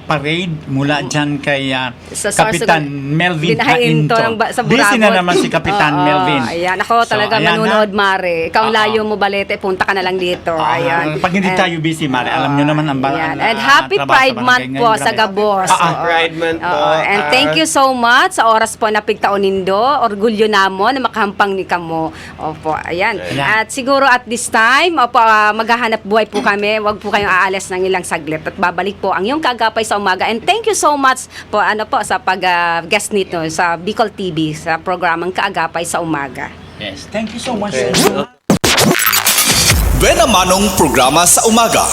parade mula dyan kay Sa Kapitan Sorsogon. Melvin Binahain to Cainto. ng sa Busy na Burabot. naman si Kapitan Oo, Melvin. Ayan, ako So, talaga ayan manunood, na. Mare. Ikaw ang Oo. layo mo, Balete. Punta ka na lang dito. Ayan. Pag hindi And- tayo busy, Mare, alam nyo naman ang Ayan. And happy trabaho sa Pride barangay Month po ngayon, sa grabe. Gabos. Oo. Pride Month po. Oo. And thank you so much sa oras po na pigtaon nindo. Orgulyo namo na makahampang ni kamo. Opo, ayan. Ayan. At siguro at this time, opo, maghahanap buhay po kami. Huwag po kayong aalis ng ilang saglit at babalik po ang iyong kagapay sa umaga. And thank you so much po sa pag-guest nito sa Bicol TV sa programang Kaagapay sa Umaga. Yes, thank you so much. Buena Manong programa sa umaga.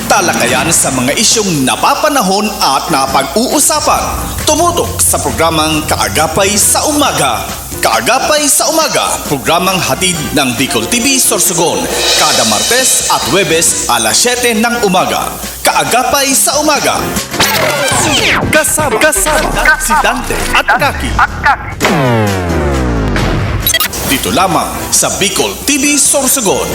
Talakayan sa mga isyong napapanahon at napag-uusapan. Tumutok sa programang Kaagapay sa Umaga. Kaagapay sa Umaga, programang hatid ng Bicol TV Sorsogon. Kada Martes at Huwebes alas 7 ng umaga. Kaagapay sa Umaga. Kasama si Dante at Kaki. Dito lamang sa Bicol TV Sorsogon.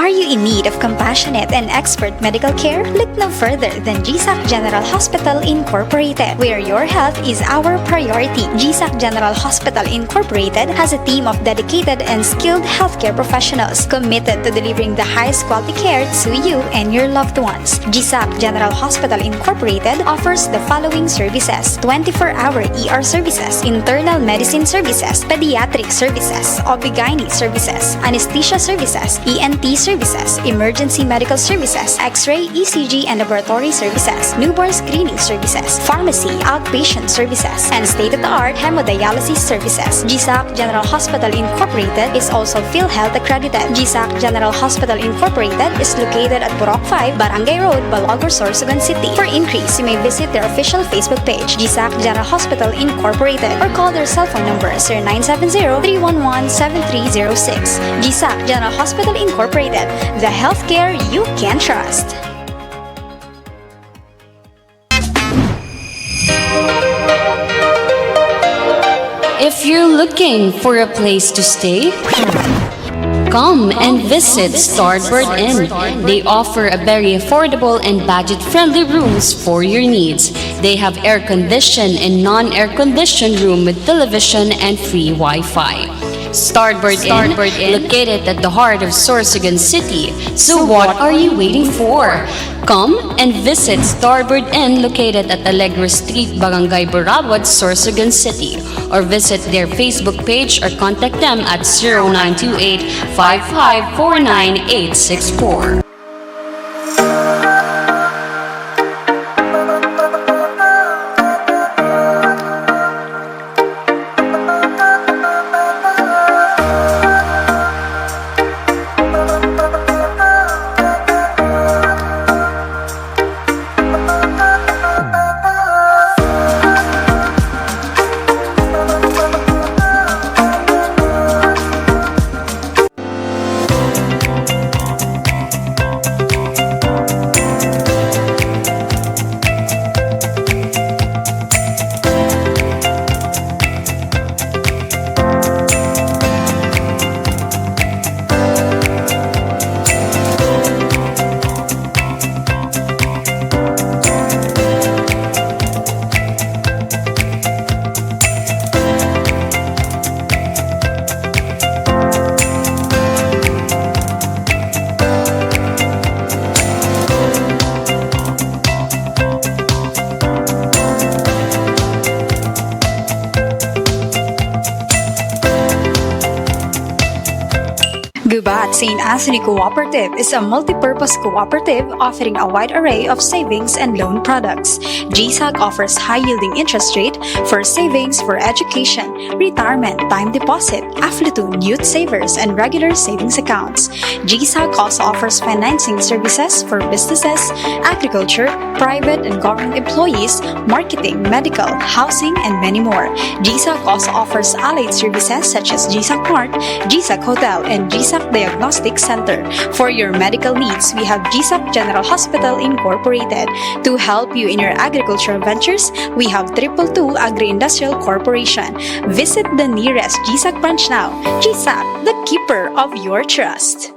Are you in need of compassionate and expert medical care? Look no further than GSAC General Hospital Incorporated, where your health is our priority. GSAC General Hospital Incorporated has a team of dedicated and skilled healthcare professionals committed to delivering the highest quality care to you and your loved ones. GSAC General Hospital Incorporated offers the following services: 24-hour ER services, internal medicine services, pediatric services, OB/GYN services, anesthesia services, ENT services, emergency medical services, X-ray, ECG, and laboratory services, newborn screening services, pharmacy, outpatient services, and state-of-the-art hemodialysis services. GSAC General Hospital Incorporated is also PhilHealth accredited. GSAC General Hospital Incorporated is located at Burok 5, Barangay Road, Balagor, Sorsogon City. For inquiries, you may visit their official Facebook page, GSAC General Hospital Incorporated, or call their cell phone number 0970-311-7306. GSAC General Hospital Incorporated, the healthcare you can trust. If you're looking for a place to stay, come and visit Starboard Inn. They offer a very affordable and budget-friendly rooms for your needs. They have air-conditioned and non-air-conditioned room with television and free Wi-Fi. Starboard Inn, located at the heart of Sorsogon City. So what are you waiting for? Come and visit Starboard Inn located at Alegre Street, Barangay Burabot, Sorsogon City, or visit their Facebook page or contact them at 0928-5549864. St. Anthony Cooperative is a multi-purpose cooperative offering a wide array of savings and loan products. GSAC offers high-yielding interest rate for savings for education, retirement, time deposit, affluent youth savers, and regular savings accounts. GSAC also offers financing services for businesses, agriculture, private and government employees, marketing, medical, housing, and many more. GSAC also offers allied services such as GSAC Mart, GSAC Hotel, and GSAC Diagnostic Center. For your medical needs, we have GSAC General Hospital Incorporated. To help you in your agricultural ventures, we have 222 Agri-Industrial Corporation. Visit the nearest GSAC branch now. GSAC, the keeper of your trust.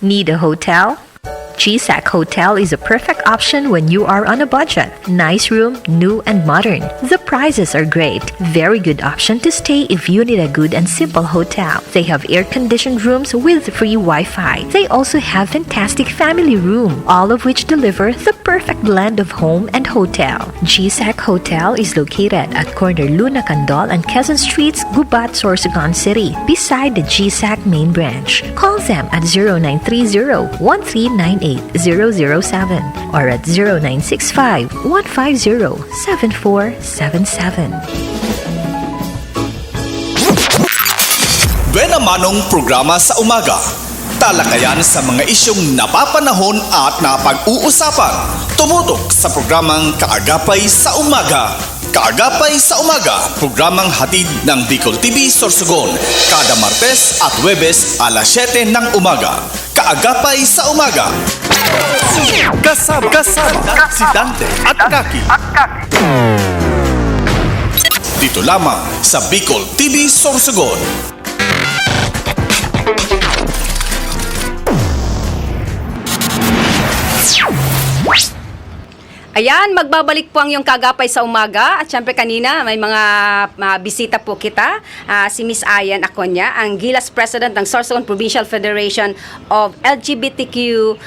Need a hotel? GSAC Hotel is a perfect option when you are on a budget. Nice room, new and modern. The prices are great. Very good option to stay if you need a good and simple hotel. They have air-conditioned rooms with free Wi-Fi. They also have fantastic family room, all of which deliver the perfect blend of home and hotel. GSAC Hotel is located at corner Luna Candol and Quezon Streets, Gubat, Sorsogon City, beside the GSAC main branch. Call them at 0930-1398-007 or at 0965-150-7477. Buena Manong programa sa umaga. Talakayan sa mga isyong napapanahon at napag-uusapan. Tumutok sa programang Kaagapay sa Umaga. Kaagapay sa Umaga, programang hatid ng Bicol TV Sorsogon, kada Martes at Huwebes alas 7 ng umaga. Kaagapay sa Umaga. Kasama si Dante at Kaki. Dito lamang sa Bicol TV Sorsogon. Ayan, magbabalik po ang iyong kagapay sa umaga. At syempre kanina, may mga bisita po kita. Si Miss Ayan Aconia, ang Gilas President ng Sorsogon Provincial Federation of LGBTQ+1.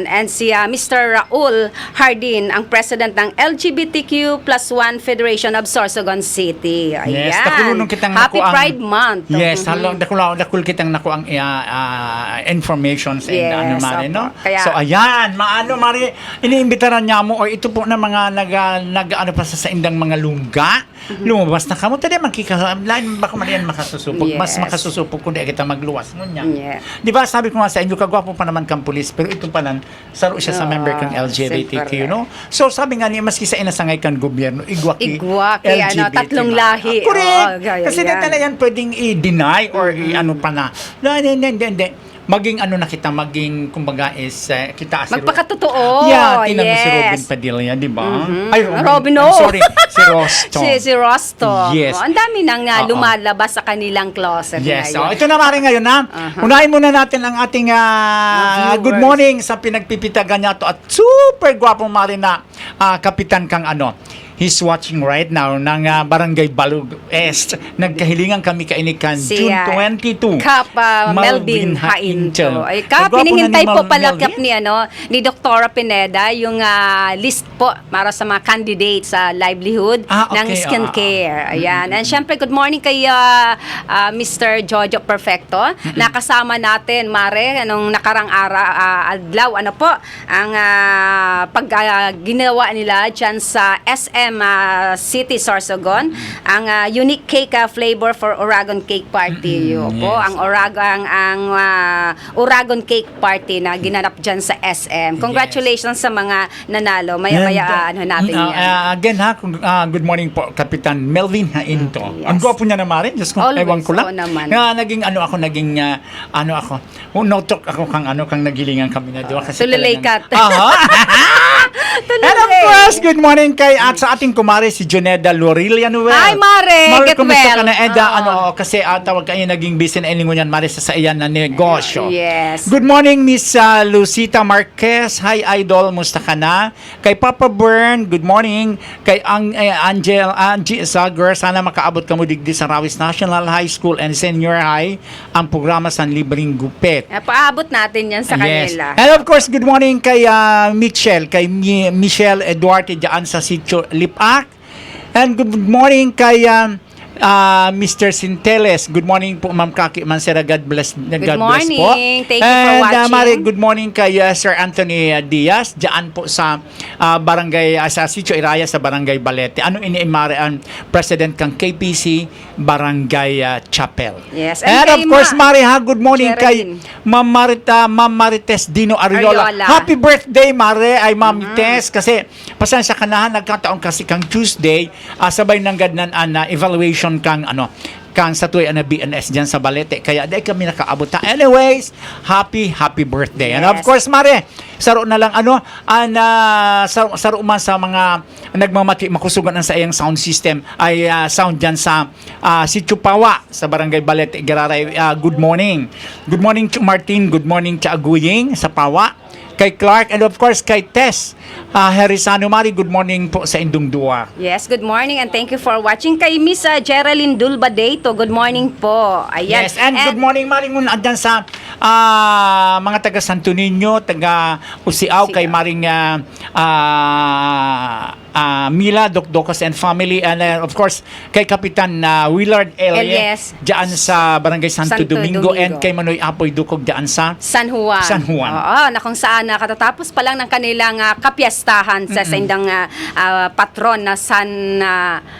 And si Mr. Raul Hardin, ang President ng LGBTQ+1 Federation of Sorsogon City. Ayan. Yes, dakulunong kitang Happy nakuang- Pride Month. Yes, dakul kitang naku ang informations and Yes, ano mare, no? Kaya- So ayan, maano mare, iniimbitaran niya mo o ito po na mga nag ano pa sa indang mga lungga. Lumabas na kamo tadi lain baka marian makasusupog. Mas Yes. makasusupog kundi kita magluwas ngunya. Yeah. Di ba sabi ko nga sa inyo kagwapo pa naman kang pulis pero ito pa nan saro siya sa member kang LGBTQ, no? So sabi nga niya maski sa inasangay kan gobyerno igwaki ano, tatlong lahi. Correct. Gaya Kasi yan. talaga yan pwedeng i-deny or ano pa na. Hindi. Maging ano na kita, maging kumbaga is kita si Magpakatotoo. Yeah, tinan mo si Yes. Robin Padilla, di ba? Ay, Robin, I'm oh. sorry, si Rosto. si Rosto. Yes. Ang dami nang Oo. lumalabas sa kanilang closet Yes. ngayon. Oh, ito na mari ngayon na. Unahin muna natin ang ating Viewers. good morning sa pinagpipitagan niya to at super gwapong mari na kapitan kang ano. he's watching right now ng Barangay Balug Est. Nagkahilingan kami kainikan Si, June 22. Kap Melvin Hainto. Ay, Kap, Ang gwapo na hinihintay ni po Ma'am pala Melvin. Kap ni Dr. Pineda yung list po para sa mga candidates sa livelihood ng Okay. skincare. Ayan. And syempre, good morning kay Mr. Jojo Perfecto. Nakasama natin, Mare, anong nakarang adlaw, ano po, ang ginawa nila dyan sa SM City, Sorsogon, ang unique cake flavor for Oragon Cake Party. Yun po, yes. ang Oragon Cake Party na ginanap dyan sa SM. Congratulations sa mga nanalo. Maya-maya natin yan. Again good morning po, Kapitan Melvin Hainto. Yes. Ang gwapo niya na Mare, just kung Always, ewan ko lang. oo naman. Notok ako kang nagilingan kami na doon. Tulilaykat. And of course, good morning at sa ating kumare si Joneda Lorilia Noel. Hi, Mare. Get kumusta well. ka na? Kasi tawag kayo naging busy na elingon yan, Mare, sa iyan na negosyo. Yes. Good morning, Miss Lucita Marquez. Hi, Idol. Musta ka na? Kay Papa Bern, good morning. Kay Angie Zager, sana makaabot ka mo digdi sa Rawis National High School and Senior High ang programa sa libreng gupit. Paabot natin yan sa kanila. And of course, good morning kay Michelle, kay Michelle Eduarte dyan sa Sitio Lipak. And good morning kay Mr. Sinteles. Good morning po, Ma'am Kaki Mansera. God bless. God bless morning. po. Thank you for watching. Mari, good morning kay Sir Anthony Diaz. Diyan po sa barangay, sa Sitio Iraya sa Barangay Balete. Ano ini-Mari ang President kang KPC Barangay Chapel. Yes. And of kay course, Mari, good morning Geraldine. kay Ma'am Marites Dino Ariola. Ariola. Happy birthday, Mare, ay Ma'am Tess. Kasi, pasensya ka na, nagkataon kasi kang Tuesday, sabay ng gadnan na evaluation kang sa tuwi na BNS dyan sa Balete. Kaya di kami nakaabot na. Anyways, happy birthday. And of Yes. course, Mare, saro na lang saro man sa mga nagmamati makusugan ang sa iyang sound system ay sound dyan sa Sitio Pawa sa Barangay Balete, Gararay. Good morning. Good morning to Martin. Good morning to Aguying sa Pawa. Kay Clark and of course kay Tess Herisano. Mari, good morning po sa Indung Dua. Yes, good morning and thank you for watching. Kay Miss Geraldine Dulbadeto, good morning po. Ayan. Yes, and good morning, Maring Mun, andyan sa mga taga Santo Niño, taga Usiaw, kay Maring Mila, Dokdokos and family, and of course, kay Kapitan Willard Elias. dyan sa Barangay Santo Domingo, Domingo. and kay Manoy Apoy Dukog dyan sa San Juan. San Juan. Oo, na kung saan katatapos pa lang ng kanilang kapiyastahan sa indang patron na San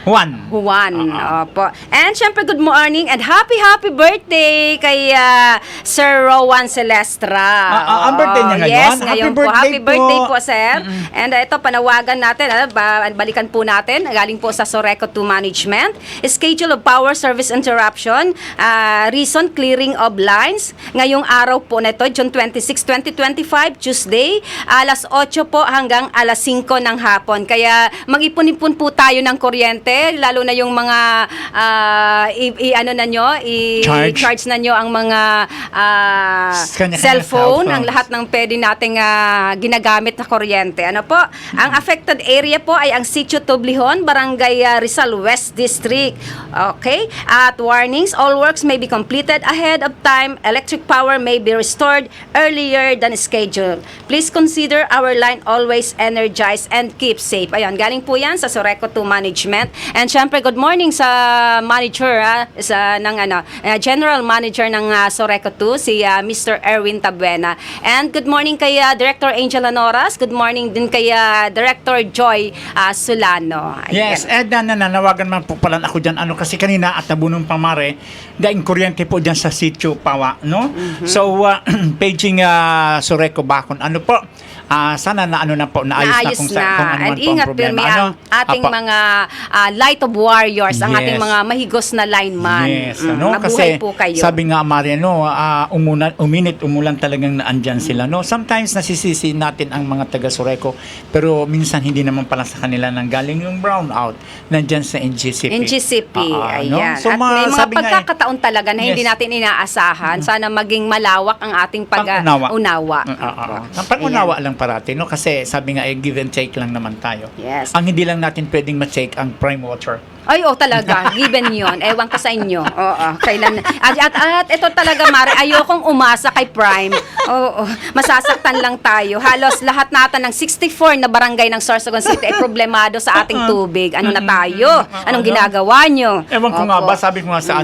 Juan. Opo. And syempre, good morning and happy birthday kay Sir Rowan Celestra. Ang birthday niya ngayon? Yes, ngayon Happy po. Happy birthday birthday po. po, sir. And ito, panawagan natin, balikan po natin, galing po sa Soreco 2 Management. Schedule of power service interruption, reason clearing of lines. Ngayong araw po na ito, June 26, 2025, Tuesday, alas 8 po hanggang alas 5 ng hapon. Kaya mag-ipon-ipon po tayo ng kuryente, lalo na yung mga i-charge na nyo ang mga Kanya-kanya cellphone, ang cellphones. lahat ng pwede nating ginagamit na kuryente. Ano po? Ang affected area po ay ang Sitio Toblihon, Barangay Rizal West District. Okay? At warnings, all works may be completed ahead of time. Electric power may be restored earlier than scheduled. Please consider our line always energized and keep safe. Ayun, galing po yan sa Soreco 2 Management. And syempre, good morning sa manager, General Manager ng Soreco 2, si Mr. Erwin Tabuena. And good morning kay Director Angela Noras. Good morning din kay Director Joy Solano. Ayan. Yes, nanawagan man po pala ako dyan, kasi kanina at nabunong pamare, daing kuryente po dyan sa Sitio Pawa, no? So, paging Soreco Bakon, po, sana na naayos na kung ano man And po ang ingat problema. Pirmi ang ating mga light of warriors, ang Yes. ating mga mahigos na lineman. Yes, Mabuhay kasi po kayo. sabi nga Mari, umulan talagang naandyan sila, no? Sometimes nasisisi natin ang mga taga Soreco, pero minsan hindi naman pala sa kanila nang galing yung brownout nandyan sa NGCP. NGCP, ayan. So, At may mga sabi nga pagkakataon talaga na hindi Yes. natin inaasahan. Sana maging malawak ang ating pag-unawa. Ang pag-unawa lang parati, no? Kasi sabi nga, give and take lang naman tayo. Yes. Ang hindi lang natin pwedeng ma-take ang prime water. Ay, talaga. Given yon. Ewan ko sa inyo. Oo. Kailan. At ito talaga, Mare, ayokong umasa kay Prime. Oo. Masasaktan lang tayo. Halos lahat nata ng 64 na barangay ng Sorsogon City ay problemado sa ating tubig. Ano na tayo? Anong ginagawa nyo? Ewan ko nga ba, sabi ko nga sa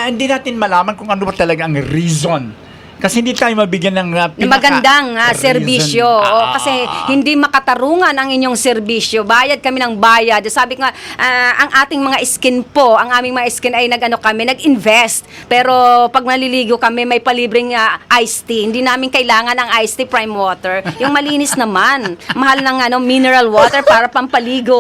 hindi natin malaman kung ano ba talaga ang reason. Kasi hindi tayo mabigyan ng magandang serbisyo. Kasi hindi makatarungan ang inyong serbisyo. Bayad kami ng bayad. Sabi ko nga, ang ating mga skin po, ang aming mga skin ay nag-invest. Pero pag naliligo kami, may palibreng iced tea. Hindi namin kailangan ang iced tea prime water. Yung malinis naman. Mahal ng mineral water para pampaligo.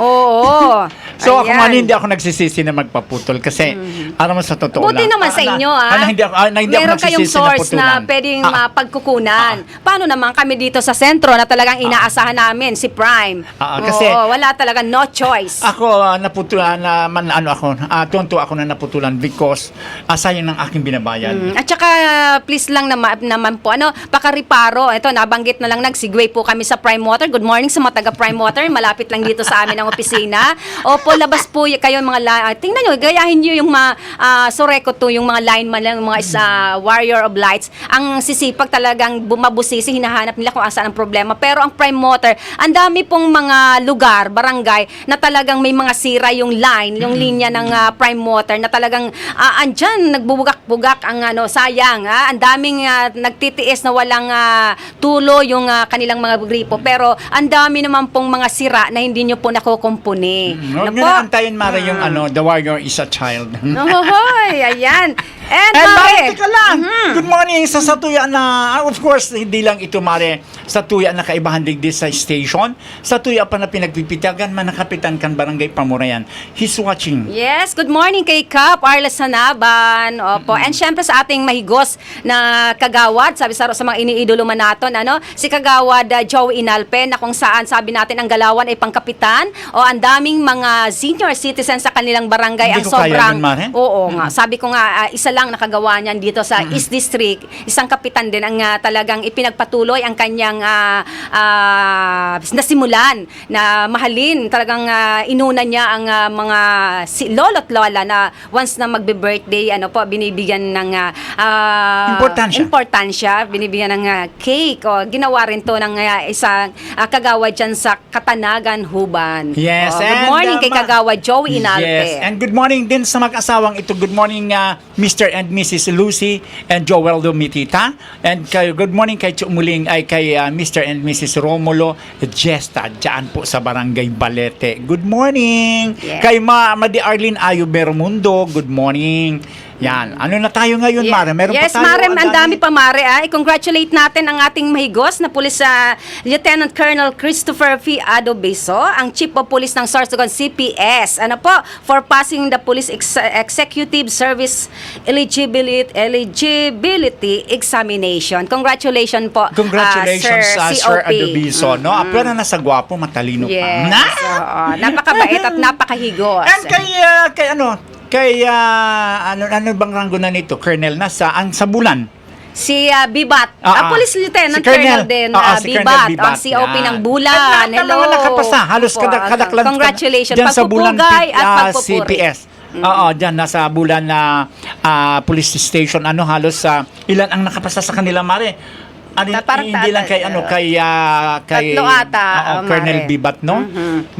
Oo. So ako nga hindi ako nagsisisi na magpaputol kasi alam mo sa totoo Buti lang. naman sa inyo, Hindi ako meron kayong nagsisisi na source na putulan. pwedeng mapagkukunan. Paano naman kami dito sa sentro na talagang inaasahan namin si Prime? Kasi wala talaga, no choice. Ako naputulan tuwan-tuwa ako na naputulan because sayang ng aking binabayad. At saka please lang naman po, pakariparo. Ito, nabanggit na lang, nagsigway po kami sa Prime Water. Good morning sa mga taga Prime Water. Malapit lang dito sa amin ang opisina. Opo, labas po kayo mga tingnan nyo, gayahin nyo yung mga Soreco to, yung mga lineman lang, yung mga warrior of lights. Ang sisipag talagang bumabusisi, hinahanap nila kung saan ang problema. Pero ang Prime Water, ang dami pong mga lugar, barangay, na talagang may mga sira yung line, yung linya ng Prime Water, na talagang andyan, nagbubugak-bugak ang sayang. Ang daming nagtitiis na walang tulo yung kanilang mga gripo. Pero ang dami naman pong mga sira na hindi nyo po nakukumpuni. Huwag nyo na antayin, Mara, yung the warrior is a child. Hoy, ayan. And Mare, teka lang. Good morning sa Satuya na, of course, hindi lang ito, Mare, Satuya na kaibahan digdi sa station. Satuya pa na pinagpipitagan, manakapitan kan barangay Pamurayan. He's watching. Yes, good morning kay Kap Arla Sanaban. Opo. And syempre sa ating mahigos na kagawad, sabi sa mga iniidolo man natin, si kagawad Joey Inalpe, na kung saan sabi natin ang galawan ay pangkapitan o ang daming mga senior citizens sa kanilang barangay. Hindi ang ko kaya sobrang yun, Mare. Oo nga. Sabi ko nga, isa lang nakagawa niyan dito sa East District. Isang kapitan din ang talagang ipinagpatuloy ang kanyang nasimulan na mahalin. Talagang inuna niya ang mga lolo't lola na once na magbe-birthday, binibigyan ng importansya, binibigyan ng cake. O, ginawa rin to ng isang kagawad dyan sa Katanagan, Huban. Yes. Good morning kay kagawad Joey Inalpe. Yes. And good morning din sa mag-asawang ito. Good morning, Mr. and Mrs. Lucy and Joel Domitita. And good morning kay Chumuling ay kay Mr. and Mrs. Romulo Gesta dyan po sa Barangay Balete. Good morning. Yes. Kay Madi Arlene Ayo Bermundo. Good morning. Yan. Ano na tayo ngayon, Mare? Meron yes, pa tayo. Mare, ang dami pa, Mare. I-congratulate natin ang ating mahigos na pulis Lieutenant Colonel Christopher F. Adobeso, ang Chief of Police ng Sorsogon CPS. For passing the Police Executive Service Eligibility Examination. Congratulations po, Congratulations, Sir COP. Adobeso. No? Pero nasa gwapo, matalino Yes. pa. Napakabait at napakahigos. And ano bang ranggo na nito? Colonel na sa Bulan. Si Bibat. Police Lieutenant Si Colonel. Colonel din, Si Bibat. Colonel Ang COP yan. ng Bulan. At mga nakapasa. Halos kadaklan. Congratulations. Dyan sa Bulan Pagpupugay at pagpupuri. CPS. Dyan nasa Bulan na police station. Halos ilan ang nakapasa sa kanila, Mare? Hindi lang kay tatlo ata, Colonel Mare. Bibat, no?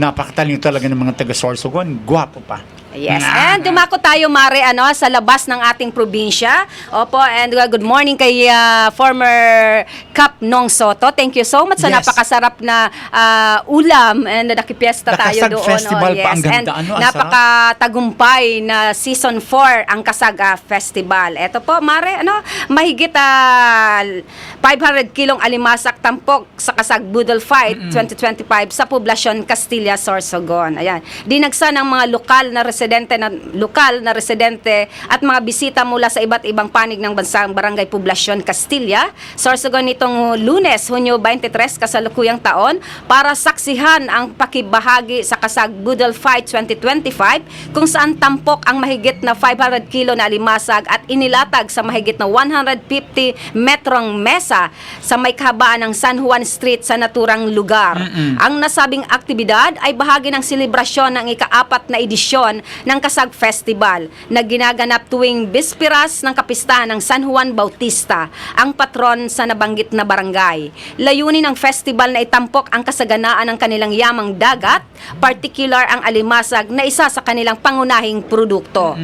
Napakatalino talaga ng mga taga-Sorsogon. Gwapo pa. Yes. And dumako tayo, Mare, sa labas ng ating probinsya. Opo, and good morning kay former Cap Nong Soto. Thank you so much sa Yes. napakasarap na ulam and nakipiesta tayo Nakasag doon. Festival pa, ang ganda. And Ang sarap. napakatagumpay na Season 4 ang Kasag Festival. Ito po, Mare, mahigit 500 kilong alimasak tampok sa Kasag Budol Fight 2025 sa poblasyon Castilla, Sorsogon. Ayan. Dinagsa ng mga lokal na reserva residente na lokal na residente at mga bisita mula sa iba't ibang panig ng bansang Barangay Poblacion, Castilla. Sorsogon nitong Lunes, Hunyo 23, kasalukuyang taon para saksihan ang pakibahagi sa Kasag Budol Fight 2025 kung saan tampok ang mahigit na 500 kilo na alimasag at inilatag sa mahigit na 150 metrong mesa sa may kahabaan ng San Juan Street sa naturang lugar. Ang nasabing aktibidad ay bahagi ng selebrasyon ng ika-4 na edisyon ng Kasag Festival na ginaganap tuwing bispiras ng kapistahan ng San Juan Bautista, ang patron sa nabanggit na barangay. Layunin ng festival na itampok ang kasaganaan ng kanilang yamang dagat, particular ang alimasag na isa sa kanilang pangunahing produkto.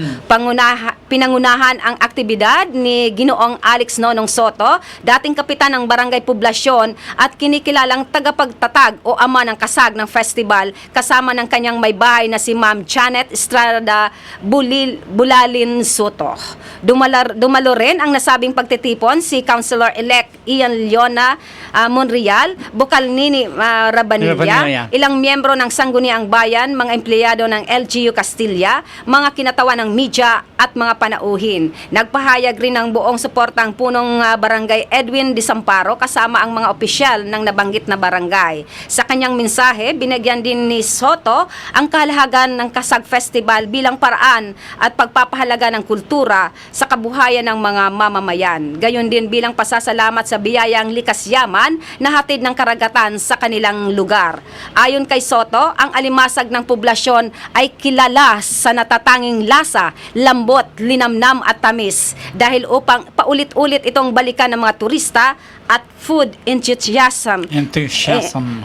Pinangunahan ang aktibidad ni Ginoong Alex Nonong Soto, dating kapitan ng Barangay Poblacion at kinikilalang tagapagtatag o ama ng kasag ng festival, kasama ng kanyang may bahay na si Ma'am Janet Estrada Bulalin Soto. Dumalo rin ang nasabing pagtitipon si Councilor-elect Ian Leona Monreal, Bukal Nini Rabanilla, ilang miyembro ng Sangguniang Bayan, mga empleyado ng LGU Castilla, mga kinatawan ng media at mga panauhin. Nagpahayag rin ng buong suportang punong barangay Edwin Disamparo kasama ang mga opisyal ng nabanggit na barangay. Sa kanyang mensahe, binigyan din ni Soto ang kahalagan ng Kasag Festival bilang paraan at pagpapahalaga ng kultura sa kabuhayan ng mga mamamayan. Gayon din bilang pasasalamat sa biyayang likas yaman na hatid ng karagatan sa kanilang lugar. Ayon kay Soto, ang alimasag ng poblasyon ay kilala sa natatanging lasa, lambot, linamnam at tamis dahil upang paulit-ulit itong balikan ng mga turista at food enthusiasm.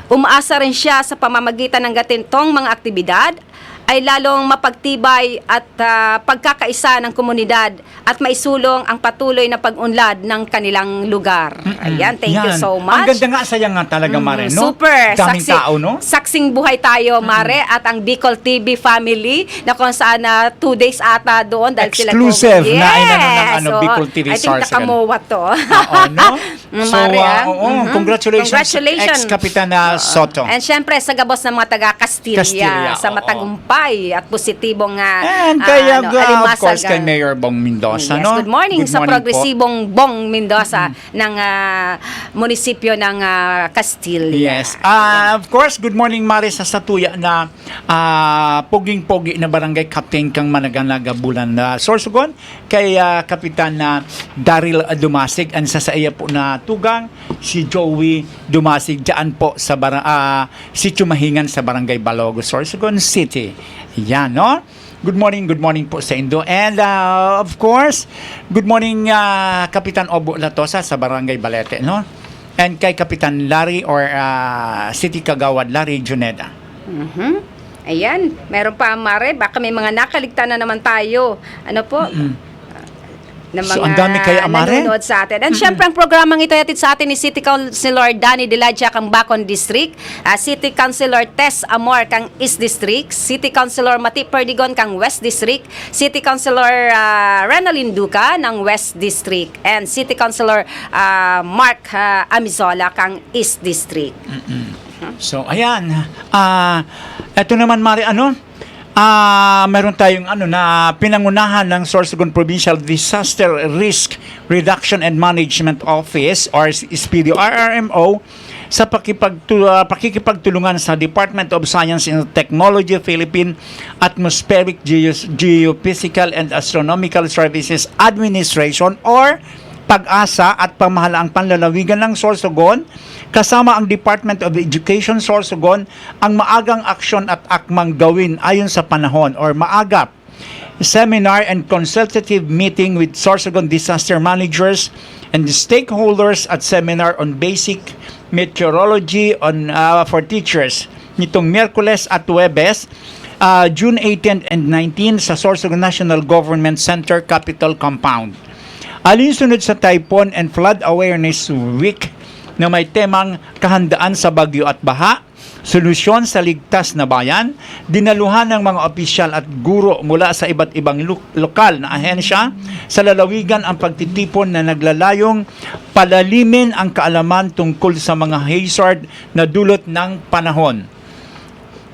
Umaasa rin siya sa pamamagitan ng gatintong mga aktibidad ay lalong mapagtibay at pagkakaisa ng komunidad at maisulong ang patuloy na pag-unlad ng kanilang lugar. Ayan, thank you so much. Ang ganda nga, sayang nga talaga, Mare, no? Super. Daming tao, no? Saksing buhay tayo, Mare, at ang Bicol TV family na kung saan 2 days ata doon dahil exclusive sila na ng Bicol TV I think Source. nakamuwa to. Oo, no? So, Mare, congratulations, ex-Kapitan Soto. And syempre, sa gabos ng mga taga-Castilla, sa matagumpay at positibong and kaya of course kay Mayor Bong Mendoza, yes, no? Good morning sa progresibong po. Bong Mendoza ng munisipyo ng Castilla. Yes. Of course, good morning, Mare, sa Satuya na poging-pogi na barangay Captain kang Managanaga Bulan na Sorsogon kay Kapitan na Daryl Dumasig and sa iya po na tugang si Joey Dumasig dyan po sa Sitio Mahingan sa barangay Balogo, Sorsogon City. Yan, no? Good morning po sa Indo. And of course, good morning Kapitan Obo Latosa sa Barangay Balete, no? And kay Kapitan Larry or City Kagawad Larry Juneda. Ayan, meron pa, Mare, baka may mga nakaligtan na naman tayo. Ano po? Na mga so, ang dami kaya, Mare? nanonood sa atin. And syempre, ang programang ito yatid sa atin ni City Councilor Danny Diladja kang Bacon District, City Councilor Tess Amor kang East District, City Councilor Mati Perdigon kang West District, City Councilor Renalyn Duca ng West District, and City Councilor Mark Amizola kang East District. So, ayan. Ito naman, Mare, meron tayong na pinangunahan ng Sorsogon Provincial Disaster Risk Reduction and Management Office or SPDO RRMO sa pakikipagtulungan sa Department of Science and Technology, Philippine Atmospheric Geophysical and Astronomical Services Administration or Pag-asa at pamahalaang panlalawigan ng Sorsogon kasama ang Department of Education Sorsogon ang maagang aksyon at akmang gawin ayon sa panahon or maagap seminar and consultative meeting with Sorsogon disaster managers and stakeholders at seminar on basic meteorology for teachers nitong Miyerkules at Huwebes, June 18 and 19 sa Sorsogon National Government Center Capitol Compound. Alinsunod sa Typhoon and Flood Awareness Week na may temang kahandaan sa bagyo at baha, solusyon sa ligtas na bayan, dinaluhan ng mga opisyal at guro mula sa iba't ibang lokal na ahensya sa lalawigan ang pagtitipon na naglalayong palalimin ang kaalaman tungkol sa mga hazard na dulot ng panahon.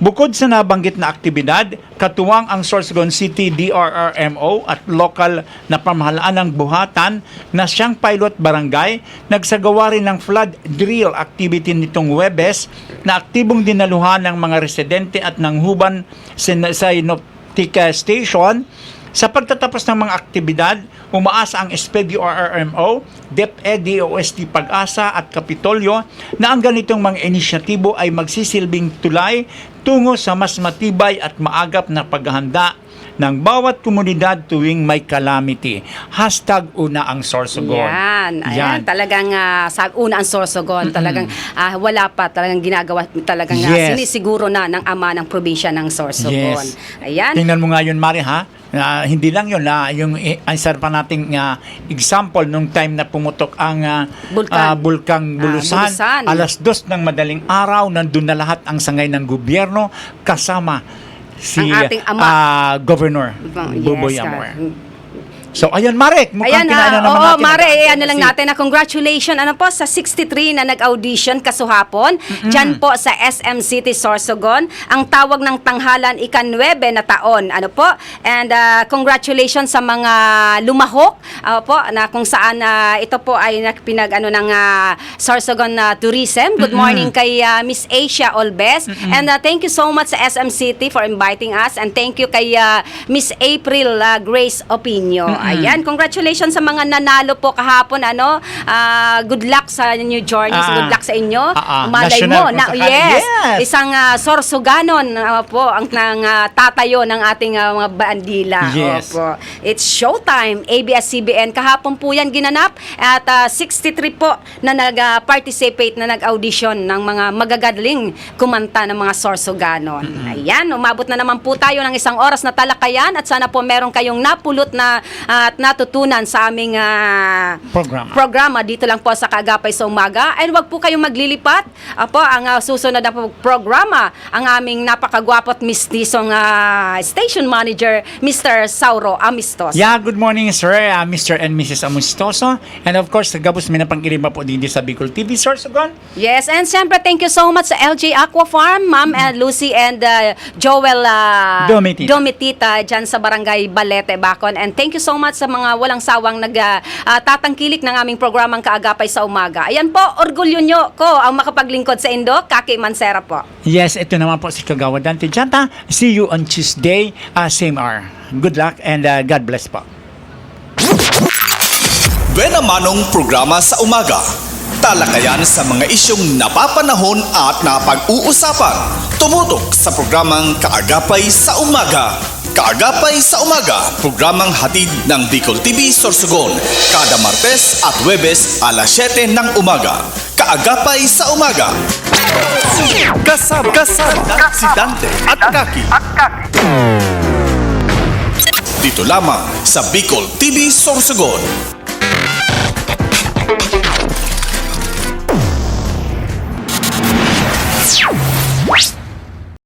Bukod sa nabanggit na aktibidad, katuwang ang Sorsogon City DRRMO at lokal na pamahalaan ng buhatan na siyang pilot barangay, nagsagawa rin ng flood drill activity nitong Webes na aktibong dinaluhan ng mga residente at ng Huban Synoptic Station. Sa pagtatapos ng mga aktibidad, umaasa ang SPDRRMO, DepEd, DOST Pag-asa at Kapitolyo na ang ganitong mga inisyatibo ay magsisilbing tulay tungo sa mas matibay at maagap na paghahanda ng bawat komunidad tuwing may calamity. #una ang Sorsogon. Ayan. Talagang sa una ang Sorsogon. Talagang wala pa. Talagang ginagawa. Talagang sinisiguro na ng ama ng probinsya ng Sorsogon. Yes. Ayan. Tingnan mo nga yun, Mari, ha? Hindi lang yun, yung answer pa nating example nung time na pumutok ang bulkang Bulusan. Bulusan. Alas 2 ng madaling araw, nandun na lahat ang sangay ng gobyerno kasama si Ang ating ama. Governor Buboy Yes, Amor. So, ayan, Marek, mukhang Ayan, kinain na naman natin. Mare, ano lang natin na congratulations po sa 63 na nag-audition kasuhapon dyan po sa SM City Sorsogon. Ang tawag ng tanghalan ika-9 na taon. And congratulations sa mga lumahok na kung saan ito po ay ng Sorsogon Tourism. Good morning kay Miss Asia Olbes. And thank you so much sa SM City for inviting us. And thank you kay Miss April Grace Opinio. Ayan, congratulations sa mga nanalo po kahapon. Good luck sa New Journeys. Good luck sa inyo. Malay mo. Isang Sorsoganon po ang tatayo ng ating mga bandila. Yes. Opo. It's showtime. ABS-CBN. Kahapon po yan ginanap. At 63 po na nag-participate na nag-audition ng mga magagaling kumanta ng mga Sorsoganon. Ayan, umabot na naman po tayo ng isang oras na talakayan at sana po meron kayong napulot na at natutunan sa aming programa dito lang po sa Kaagapay sa Umaga. And wag po kayong maglilipat. Ang susunod na po programa, ang aming napakagwapo at mistisong station manager, Mr. Sauro Amistoso. Yeah, good morning, sir, Mr. and Mrs. Amistoso. And of course, gabos may napangkirima po din sa Bicol TV, Sorsogon. Yes, and siyempre, thank you so much sa LJ Aqua Farm, Ma'am and Lucy and Joel Domitita dyan sa Barangay Balete, Bacon. And thank you so much sa mga walang sawang tatangkilik ng aming programang Kaagapay sa Umaga. Ayan po, orgulyo nyo ko ang makapaglingkod sa Indo, Kaki Mansera po. Yes, ito naman po si Kagawa Dante Janta. See you on Tuesday, same hour. Good luck and God bless po. Buena Manong programa sa umaga. Talakayan sa mga isyong napapanahon at napag-uusapan. Tumutok sa programang Kaagapay sa Umaga. Kaagapay sa Umaga, programang hatid ng Bicol TV Sorsogon. Kada Martes at Huwebes alas 7 ng umaga. Kaagapay sa Umaga. Kasama si Dante at Kaki. Dito lamang sa Bicol TV Sorsogon.